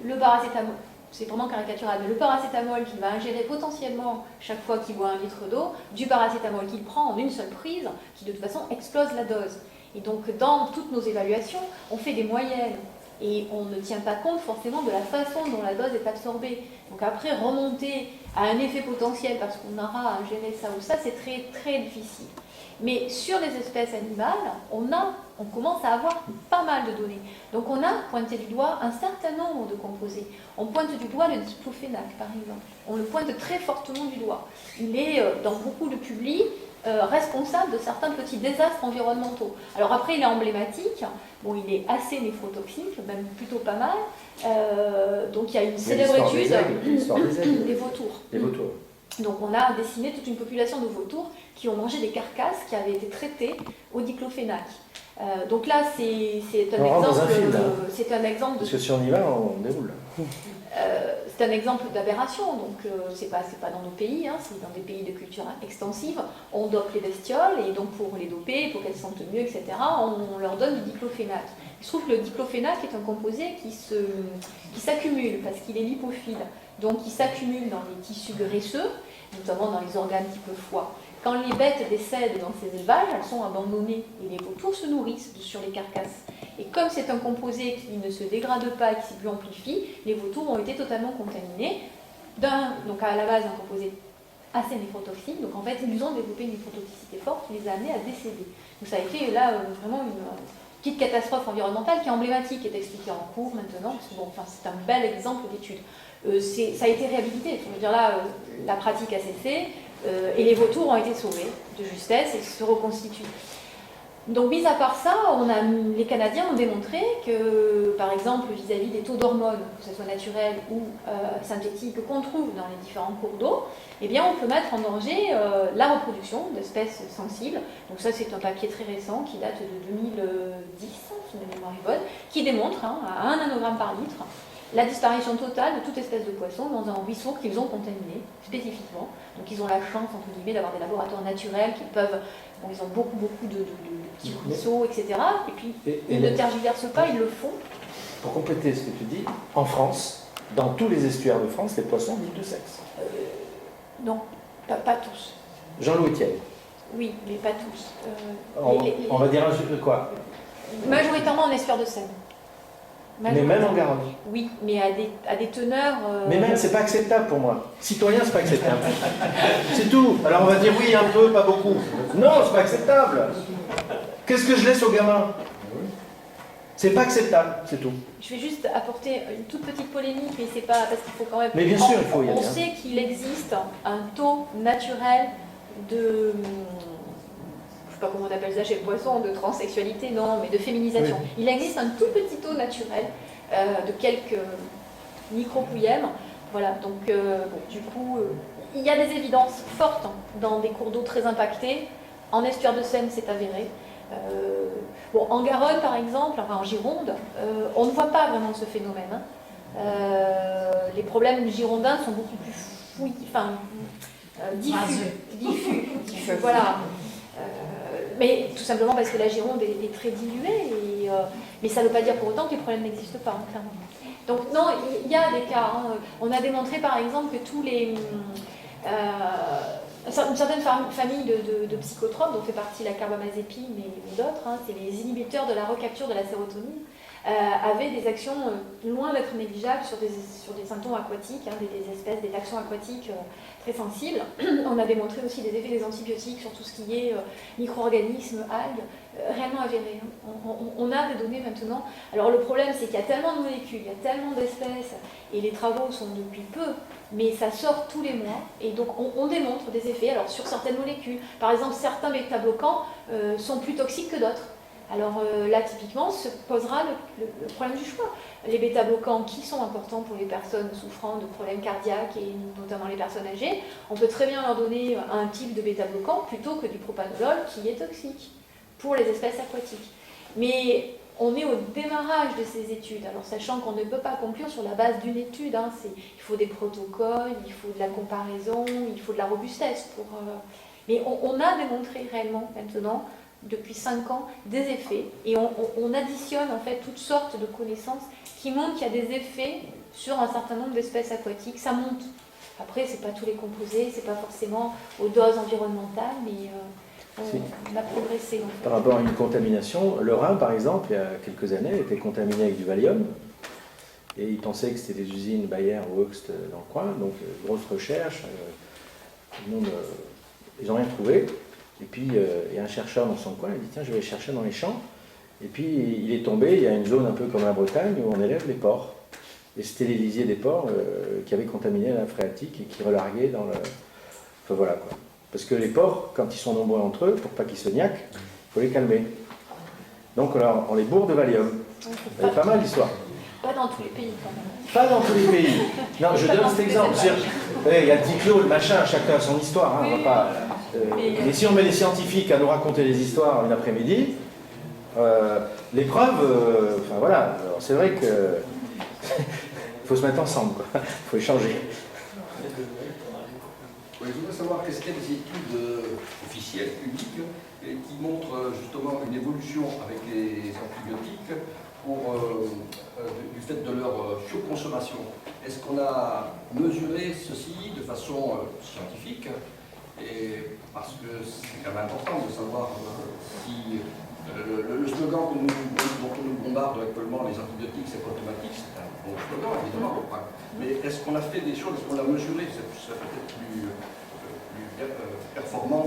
le paracétamol. C'est vraiment caricatural, mais le paracétamol qu'il va ingérer potentiellement chaque fois qu'il boit 1 litre d'eau, du paracétamol qu'il prend en une seule prise, qui de toute façon explose la dose. Et donc dans toutes nos évaluations, on fait des moyennes. Et on ne tient pas compte forcément de la façon dont la dose est absorbée. Donc après, remonter à un effet potentiel parce qu'on aura ingéré ça ou ça, c'est très très difficile. Mais sur les espèces animales, on commence à avoir pas mal de données. Donc on a pointé du doigt un certain nombre de composés. On pointe du doigt le diclofénac, par exemple. On le pointe très fortement du doigt. Il est, dans beaucoup de publis, responsable de certains petits désastres environnementaux. Alors après, il est emblématique. Bon, il est assez néphrotoxique, même plutôt pas mal. Donc il y a une célèbre étude des vautours. Des vautours. Donc on a dessiné toute une population de vautours qui ont mangé des carcasses qui avaient été traitées au diclofénac. Donc là, c'est un exemple. Parce que si on y va, on déroule. C'est un exemple d'aberration, donc c'est pas dans nos pays, c'est dans des pays de culture extensive. On dope les bestioles et donc pour les doper, pour qu'elles sentent mieux, etc., on leur donne du diclofénac. Il se trouve que le diclofénac est un composé qui s'accumule parce qu'il est lipophile. Donc il s'accumule dans les tissus graisseux, notamment dans les organes type foie. Quand les bêtes décèdent dans ces élevages, elles sont abandonnées et les vautours se nourrissent sur les carcasses. Et comme c'est un composé qui ne se dégrade pas et qui s'y amplifie, les vautours ont été totalement contaminés donc à la base un composé assez néphrotoxique. Donc en fait, ils ont développé une néphrotoxicité forte qui les a amenés à décéder. Donc ça a été là vraiment une petite catastrophe environnementale qui est emblématique, qui est expliquée en cours maintenant, parce que c'est un bel exemple d'étude. Ça a été réhabilité, je veux dire là, la pratique a cessé, et les vautours ont été sauvés de justesse et se reconstituent. Donc, mis à part ça, les Canadiens ont démontré que, par exemple, vis-à-vis des taux d'hormones, que ce soit naturels ou synthétiques, qu'on trouve dans les différents cours d'eau, eh bien, on peut mettre en danger la reproduction d'espèces sensibles. Donc ça, c'est un papier très récent qui date de 2010, si ma mémoire est bonne, qui démontre à 1 nanogramme par litre la disparition totale de toute espèce de poisson dans un ruisseau qu'ils ont contaminé spécifiquement. Donc ils ont la chance, entre guillemets, d'avoir des laboratoires naturels qui peuvent... Bon, ils ont beaucoup de petits ruisseaux, etc. Et puis, ils ne tergiversent pas, ils le font. Pour compléter ce que tu dis, en France, dans tous les estuaires de France, les poissons vivent de sexe. Non, pas tous. Jean-Louis Thiel. Oui, mais pas tous. On va dire quoi? Majoritairement en estuaire de Seine. Mais même en Garonne. Oui, mais à des teneurs... Mais même, c'est pas acceptable pour moi. Citoyen, c'est pas acceptable. C'est tout. Alors on va dire oui, un peu, pas beaucoup. Non, c'est pas acceptable. Qu'est-ce que je laisse aux gamins? C'est pas acceptable, c'est tout. Je vais juste apporter une toute petite polémique, mais c'est pas parce qu'il faut quand même... Mais bien sûr, il faut y aller. On sait qu'il existe un taux naturel de... Je sais pas comment on appelle ça chez le poisson, de transsexualité, non, mais de féminisation. Oui. Il existe un tout petit taux naturel de quelques micropouillèmes. Voilà, donc bon, du coup, il y a des évidences fortes dans des cours d'eau très impactés. En estuaire de Seine, c'est avéré. Bon, en Garonne, par exemple, enfin en Gironde, on ne voit pas vraiment ce phénomène. Les problèmes girondins sont beaucoup plus diffus. Voilà. Mais tout simplement parce que la Gironde est très diluée, mais ça ne veut pas dire pour autant que les problèmes n'existent pas, clairement. Donc non, il y a des cas. On a démontré par exemple que tous les... une certaine famille de psychotropes, dont fait partie la carbamazépine et d'autres, c'est les inhibiteurs de la recapture de la sérotonine, avaient des actions loin d'être négligeables sur des symptômes aquatiques, des espèces, des taxons aquatiques très sensibles. On a démontré aussi des effets des antibiotiques sur tout ce qui est micro-organismes, algues, réellement avérés. On a des données maintenant. Alors le problème, c'est qu'il y a tellement de molécules, il y a tellement d'espèces, et les travaux sont depuis peu, mais ça sort tous les mois, et donc on démontre des effets alors, sur certaines molécules. Par exemple, certains bêta-bloquants sont plus toxiques que d'autres. Alors là, typiquement, se posera le problème du choix. Les bêta-bloquants qui sont importants pour les personnes souffrant de problèmes cardiaques et notamment les personnes âgées, on peut très bien leur donner un type de bêta-bloquant plutôt que du propanolol qui est toxique pour les espèces aquatiques. Mais on est au démarrage de ces études, alors sachant qu'on ne peut pas conclure sur la base d'une étude. Il faut des protocoles, il faut de la comparaison, il faut de la robustesse. Mais on a démontré réellement maintenant depuis 5 ans des effets et on additionne en fait toutes sortes de connaissances qui montrent qu'il y a des effets sur un certain nombre d'espèces aquatiques. Ça monte. Après, c'est pas tous les composés, c'est pas forcément aux doses environnementales, mais on a progressé. En fait. Par rapport à une contamination, le Rhin, par exemple, il y a quelques années, était contaminé avec du Valium et ils pensaient que c'était des usines Bayer ou Hoechst dans le coin, donc grosse recherche, tout le monde, ils n'ont rien trouvé. Et puis, il y a un chercheur dans son coin, il dit « Tiens, je vais chercher dans les champs. » Et puis, il est tombé, il y a une zone un peu comme la Bretagne où on élève les porcs. Et c'était les lisiers des porcs qui avaient contaminé la phréatique et qui relarguaient dans le... Enfin, voilà, quoi. Parce que les porcs, quand ils sont nombreux entre eux, pour pas qu'ils se niaquent, il faut les calmer. Donc, alors, on les bourre de Valium. Il y a pas mal d'histoires. Pas dans tous les pays, quand même. Pas dans tous les pays. Non, je donne cet exemple. Il y a le diclo, le machin, chacun a son histoire. On va pas... mais si on met les scientifiques à nous raconter des histoires une après-midi, les preuves, enfin voilà, c'est vrai que il faut se mettre ensemble, il faut échanger. Oui, je voudrais savoir est-ce qu'il y a des études officielles, publiques, qui montrent justement une évolution avec les antibiotiques du fait de leur surconsommation. Est-ce qu'on a mesuré ceci de façon scientifique? Et parce que c'est quand même important de savoir si le slogan dont on nous bombarde actuellement, les antibiotiques, c'est automatique, c'est un bon slogan, évidemment. Mais est-ce qu'on a fait des choses, est-ce qu'on l'a mesuré? C'est peut-être plus performant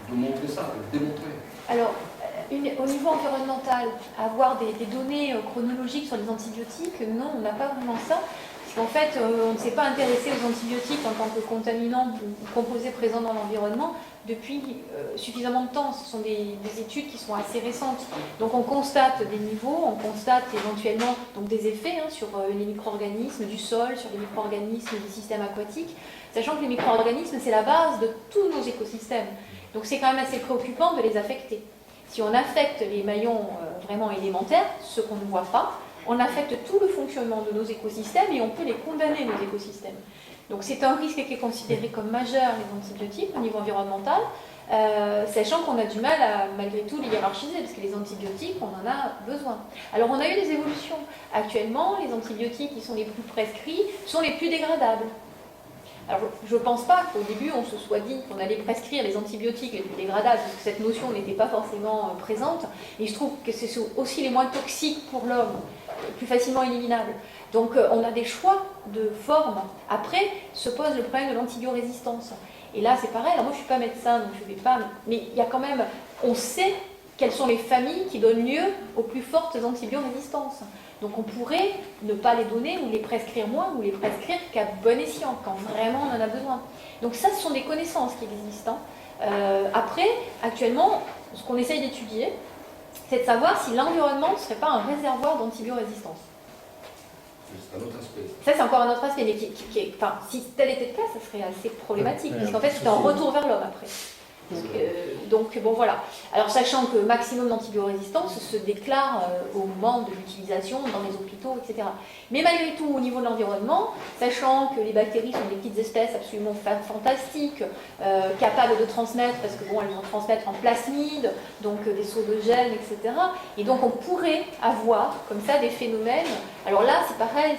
de montrer ça, de le démontrer. Alors, au niveau environnemental, avoir des données chronologiques sur les antibiotiques, non, on n'a pas vraiment ça. c'est qu'en fait, on ne s'est pas intéressé aux antibiotiques en tant que contaminants ou composés présents dans l'environnement depuis suffisamment de temps. Ce sont des études qui sont assez récentes. Donc on constate des niveaux, on constate éventuellement donc, des effets sur les micro-organismes du sol, sur les micro-organismes des systèmes aquatiques, sachant que les micro-organismes, c'est la base de tous nos écosystèmes. Donc c'est quand même assez préoccupant de les affecter. Si on affecte les maillons vraiment élémentaires, ceux qu'on ne voit pas, on affecte tout le fonctionnement de nos écosystèmes et on peut les condamner, nos écosystèmes. Donc c'est un risque qui est considéré comme majeur, les antibiotiques, au niveau environnemental, sachant qu'on a du mal à, malgré tout, les hiérarchiser, parce que les antibiotiques, on en a besoin. Alors on a eu des évolutions. Actuellement, les antibiotiques qui sont les plus prescrits sont les plus dégradables. Alors, je ne pense pas qu'au début, on se soit dit qu'on allait prescrire les antibiotiques les plus dégradables, parce que cette notion n'était pas forcément présente. Et je trouve que c'est aussi les moins toxiques pour l'homme, plus facilement éliminables. Donc, on a des choix de forme. Après, se pose le problème de l'antibiorésistance. Et là, c'est pareil. Alors, moi, je ne suis pas médecin, donc je ne vais pas... Mais il y a quand même... On sait quelles sont les familles qui donnent lieu aux plus fortes antibiorésistances. Donc on pourrait ne pas les donner ou les prescrire moins ou les prescrire qu'à bon escient, quand vraiment on en a besoin. Donc ça, ce sont des connaissances qui existent. Après, actuellement, ce qu'on essaye d'étudier, c'est de savoir si l'environnement ne serait pas un réservoir d'antibiorésistance. C'est un autre aspect. Ça, c'est encore un autre aspect, mais enfin, si tel était le cas, ça serait assez problématique, parce qu'en fait, c'est un retour vers l'homme après. Donc, bon, voilà. Alors, sachant que le maximum d'antibiorésistance se déclare au moment de l'utilisation dans les hôpitaux, etc. Mais malgré tout, au niveau de l'environnement, sachant que les bactéries sont des petites espèces absolument fantastiques, capables de transmettre, parce que bon, elles vont transmettre en plasmide, donc des sauts de gel, etc. Et donc, on pourrait avoir, comme ça, des phénomènes. Alors là, c'est pareil,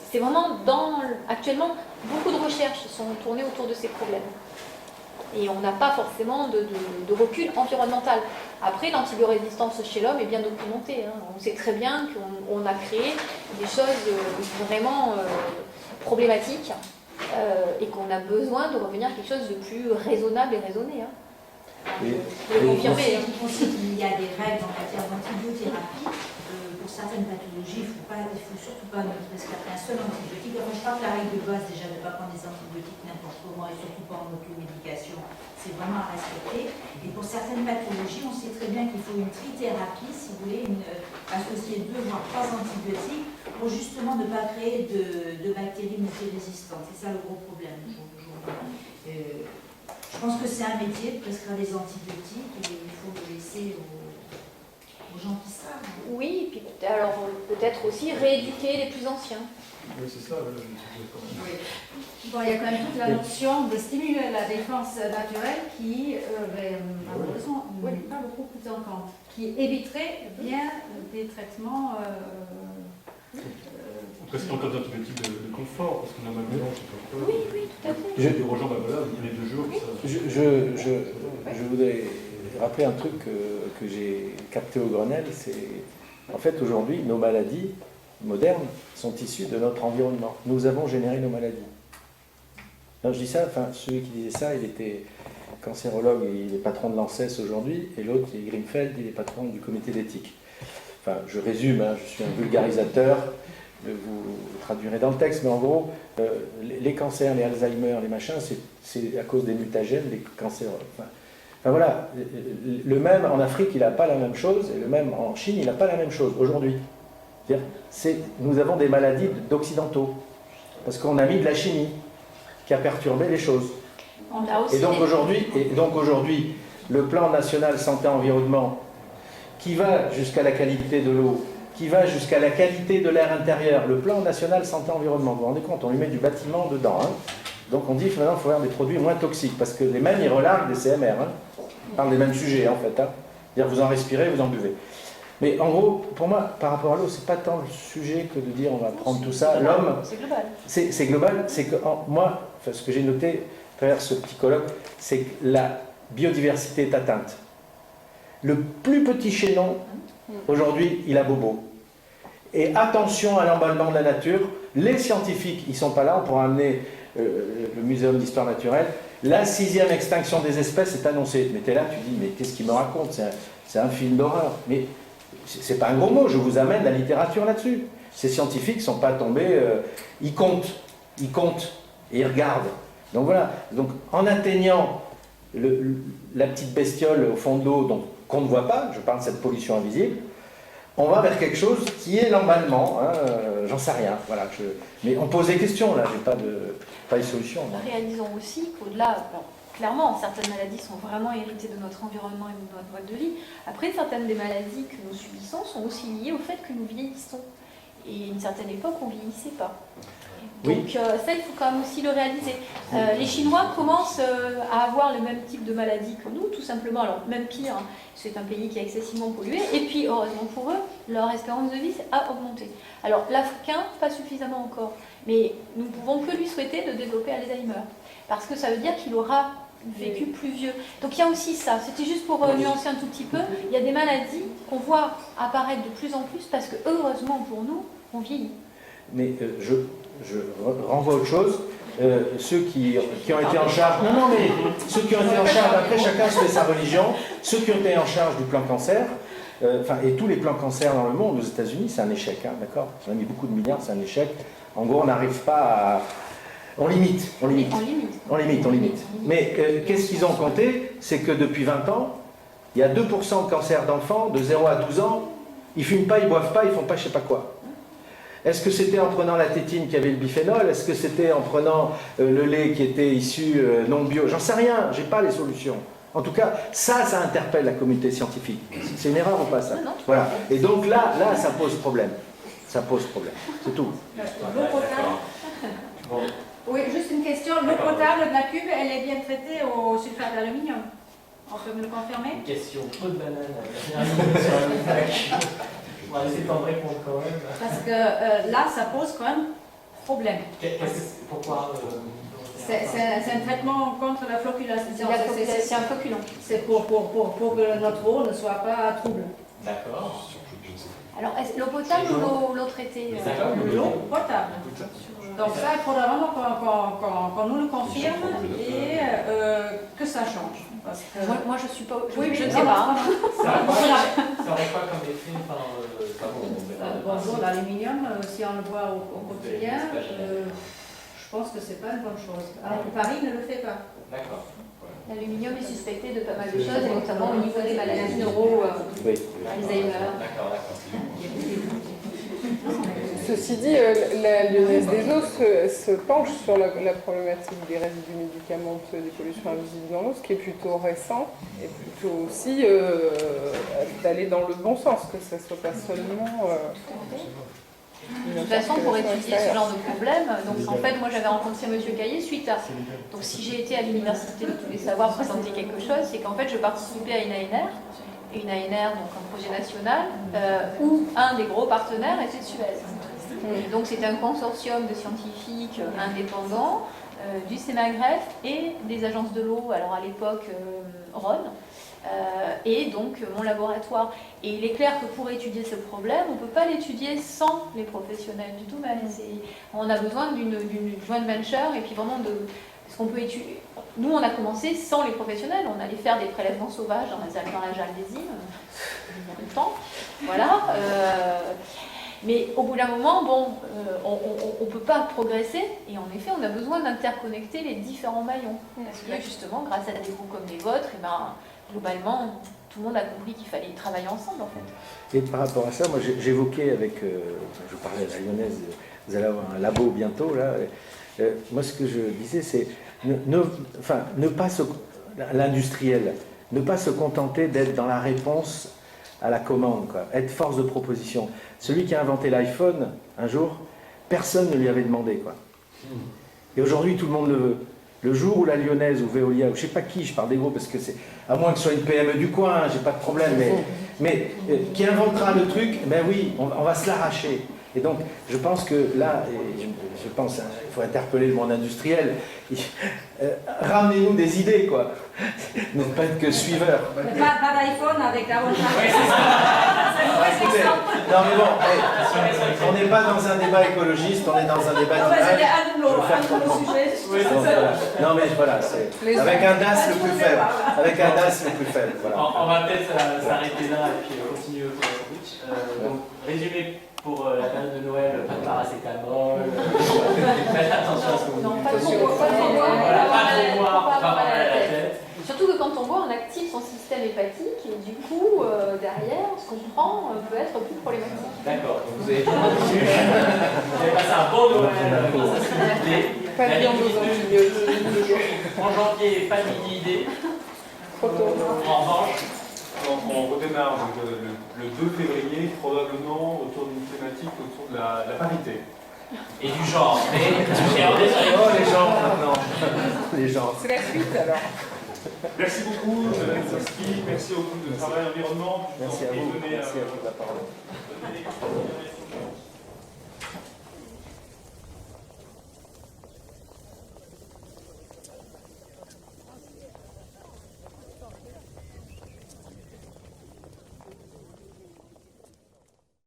c'est vraiment actuellement, beaucoup de recherches sont tournées autour de ces problèmes. Et on n'a pas forcément de recul environnemental. Après, l'antibiorésistance chez l'homme est bien documentée. On sait très bien qu'on a créé des choses vraiment problématiques et qu'on a besoin de revenir à quelque chose de plus raisonnable et raisonné. Je peux confirmer. On sait qu'il y a des règles en matière d'antibiothérapie. Pour certaines pathologies, il ne faut surtout pas ne prescrire qu'un seul antibiotique. Enfin, je crois que la règle de base, déjà, de ne pas prendre des antibiotiques n'importe comment et surtout pas en automédication, c'est vraiment à respecter. Et pour certaines pathologies, on sait très bien qu'il faut une trithérapie, si vous voulez, associer 2 voire 3 antibiotiques pour justement ne pas créer de bactéries multirésistantes. C'est ça le gros problème aujourd'hui. Je pense que c'est un métier de prescrire des antibiotiques et il faut le laisser aux gens qui savent. Oui, et puis alors peut-être aussi rééduquer les plus anciens. Oui, c'est ça. Oui. Bon, il y a quand même toute la notion de stimuler la défense naturelle qui, malheureusement, n'est pas beaucoup prise en compte, qui éviterait bien des traitements. Presque encore d'antibiotiques de confort, parce qu'on a mal blanc, je sais pas quoi. Oui, tout à fait. Des gens, voilà, il y a les 2 jours. Ça... Je voudrais rappeler un truc que j'ai capté au Grenelle, c'est en fait aujourd'hui nos maladies modernes sont issues de notre environnement. Nous avons généré nos maladies. Alors je dis ça, enfin celui qui disait ça, il était cancérologue et il est patron de l'ANSES aujourd'hui, et l'autre, il est Grimfeld, il est patron du comité d'éthique. Enfin, je résume, je suis un vulgarisateur, vous traduirez dans le texte, mais en gros, les cancers, les Alzheimer, les machins, c'est à cause des mutagènes, les cancers. Enfin voilà, le même en Afrique, il n'a pas la même chose, et le même en Chine, il n'a pas la même chose aujourd'hui. Nous avons des maladies d'occidentaux, parce qu'on a mis de la chimie qui a perturbé les choses. Et donc aujourd'hui, le plan national santé-environnement, qui va jusqu'à la qualité de l'eau, qui va jusqu'à la qualité de l'air intérieur, le plan national santé-environnement, vous vous rendez compte, on lui met du bâtiment dedans. Donc on dit maintenant il faut avoir des produits moins toxiques, parce que les mêmes ils relarguent des CMR, ils parlent des mêmes sujets en fait. C'est-à-dire vous en respirez, vous en buvez. Mais en gros, pour moi, par rapport à l'eau, c'est pas tant le sujet que de dire on va prendre tout ça. L'homme, c'est global. C'est global, c'est que moi, ce que j'ai noté à travers ce petit colloque, c'est que la biodiversité est atteinte. Le plus petit chaînon, aujourd'hui, il a bobo. Et attention à l'emballement de la nature, les scientifiques, ils ne sont pas là, on pourra amener le Muséum d'histoire naturelle. La 6e extinction des espèces est annoncée. Mais tu es là, tu dis, mais qu'est-ce qu'il me raconte? C'est un film d'horreur. Mais c'est pas un gros mot, je vous amène la littérature là-dessus. Ces scientifiques ne sont pas tombés, ils comptent et ils regardent. Donc voilà, donc, en atteignant la petite bestiole au fond de l'eau qu'on ne voit pas, je parle de cette pollution invisible, on va vers quelque chose qui est l'emballement, hein, j'en sais rien. Voilà, mais on pose des questions là, j'ai pas de solution. Moi. Réalisons aussi qu'au-delà, clairement, certaines maladies sont vraiment héritées de notre environnement et de notre mode de vie. Après, certaines des maladies que nous subissons sont aussi liées au fait que nous vieillissons. Et à une certaine époque, on ne vieillissait pas. Donc ça, il faut quand même aussi le réaliser. Les Chinois commencent à avoir le même type de maladie que nous, tout simplement. Alors, même pire, hein, c'est un pays qui est excessivement pollué. Et puis, heureusement pour eux, leur espérance de vie a augmenté. Alors, l'Africain, pas suffisamment encore. Mais nous ne pouvons que lui souhaiter de développer Alzheimer. Parce que ça veut dire qu'il aura vécu plus vieux. Donc il y a aussi ça. C'était juste pour nuancer un tout petit peu. Il y a des maladies qu'on voit apparaître de plus en plus parce que, heureusement pour nous, on vieillit. Mais je renvoie à autre chose. Ceux qui ont été en charge. Non, mais ceux qui ont été en charge, après chacun se fait sa religion. Ceux qui ont été en charge du plan cancer, et tous les plans cancer dans le monde, aux États-Unis, c'est un échec, hein, d'accord? On a mis beaucoup de milliards, c'est un échec. En gros, on n'arrive pas à. On limite. Mais qu'est-ce qu'ils ont compté? C'est que depuis 20 ans, il y a 2% de cancer d'enfants de 0 à 12 ans. Ils fument pas, ils boivent pas, ils font pas je sais pas quoi. Est-ce que c'était en prenant la tétine qui avait le biphénol? Est-ce que c'était en prenant le lait qui était issu non bio? J'en sais rien, j'ai pas les solutions. En tout cas, ça interpelle la communauté scientifique. C'est une erreur ou pas ça? Non. Voilà. Et donc là, ça pose problème. Ça pose problème. C'est tout. L'eau potable. Oui, juste une question. L'eau potable de la cuve, elle est bien traitée au sulfate d'aluminium. On peut me le confirmer? Une question trop de banane sur la vache. On va essayer d'en répondre quand même. Parce que là, ça pose quand même problème. Pourquoi C'est un traitement contre la floculation. C'est un floculant. C'est pour que notre eau ne soit pas trouble. D'accord. Alors, l'eau potable ou l'eau traitée? L'eau potable. Donc ça, il faudra vraiment qu'on nous le confirme et que ça change. Parce que... Moi, je suis pas. Oui, je ne sais pas. Ça aurait quoi comme effet? Bonjour, l'aluminium, si on le voit au quotidien, je pense que c'est pas une bonne chose. Alors que Paris ne le fait pas. D'accord. L'aluminium est suspecté de pas mal de choses, et notamment au niveau des maladies neuro, Alzheimer. D'accord. Ceci dit, la Lyonnaise des eaux se penche sur la problématique des résidus médicamenteux, des pollutions invisibles dans l'eau, ce qui est plutôt récent, et plutôt aussi d'aller dans le bon sens, que ça ne soit pas seulement... De toute façon, pour étudier ce genre de problème, donc en fait, moi j'avais rencontré M. Caillé suite à. Donc si j'ai été à l'université de tous les savoirs présenter quelque chose, c'est qu'en fait je participais à une ANR, et une ANR, donc un projet national, où un des gros partenaires était Suez. Et donc c'était un consortium de scientifiques indépendants du CEMAGREF et des agences de l'eau, alors à l'époque Rhône. Et donc mon laboratoire. Et il est clair que pour étudier ce problème, on ne peut pas l'étudier sans les professionnels du domaine. On a besoin d'une joint venture et puis vraiment de... Parce qu'on peut étudier... Nous, on a commencé sans les professionnels. On allait faire des prélèvements sauvages dans la Jaldesie, il y a longtemps. Voilà. Mais au bout d'un moment, on ne peut pas progresser. Et en effet, on a besoin d'interconnecter les différents maillons. Parce que justement, grâce à des groupes comme les vôtres, globalement, tout le monde a compris qu'il fallait travailler ensemble, en fait. Et par rapport à ça, moi j'évoquais avec, je parlais à la Lyonnaise, vous allez avoir un labo bientôt, là. Moi ce que je disais, c'est ne pas l'industriel, ne pas se contenter d'être dans la réponse à la commande, quoi. Être force de proposition. Celui qui a inventé l'iPhone, un jour, personne ne lui avait demandé, quoi. Et aujourd'hui, tout le monde le veut. Le jour où la Lyonnaise ou Veolia, ou je ne sais pas qui, je parle des gros parce que c'est, à moins que ce soit une PME du coin, j'ai pas de problème, mais qui inventera le truc, ben oui, on va se l'arracher. Et donc, je pense que là, je pense qu'il faut interpeller le monde industriel. Ramenez-nous des idées, quoi. Ne pas être que suiveurs. Pas d'iPhone avec la haute Non mais bon, on n'est pas dans un débat écologiste, on est dans un débat d'image. Non mais voilà, c'est avec un DAS le plus faible. Avec un DAS le plus faible. Voilà. On va peut-être s'arrêter là et puis continuer pour la suite. Donc, résumé pour la période de Noël, pas de paracétamol, faites attention à ce que vous Non, buvez. pas trop boire, pas trop boire, Voilà, pas pas trop boire, pas avoir avoir mal mal à à la la tête. tête. Surtout que quand on boit, on active son système hépatique et du coup, derrière, ce qu'on prend peut être plus problématique. D'accord, donc vous avez bien reçu. Vous avez passé un bon Noël grâce à ce liquidité. Pas de viande aux antibiotiques. En janvier, pas de liquidité. Trop tôt. En revanche, On redémarre donc, le 2 février, probablement autour d'une thématique autour de la parité. et du genre. Mais on est sur les gens maintenant. Les gens. C'est la suite alors. Merci beaucoup, Madame Zaski. Merci au groupe de travail environnement. Merci à vous. Donner, Merci à vous de la parole. donner des questions.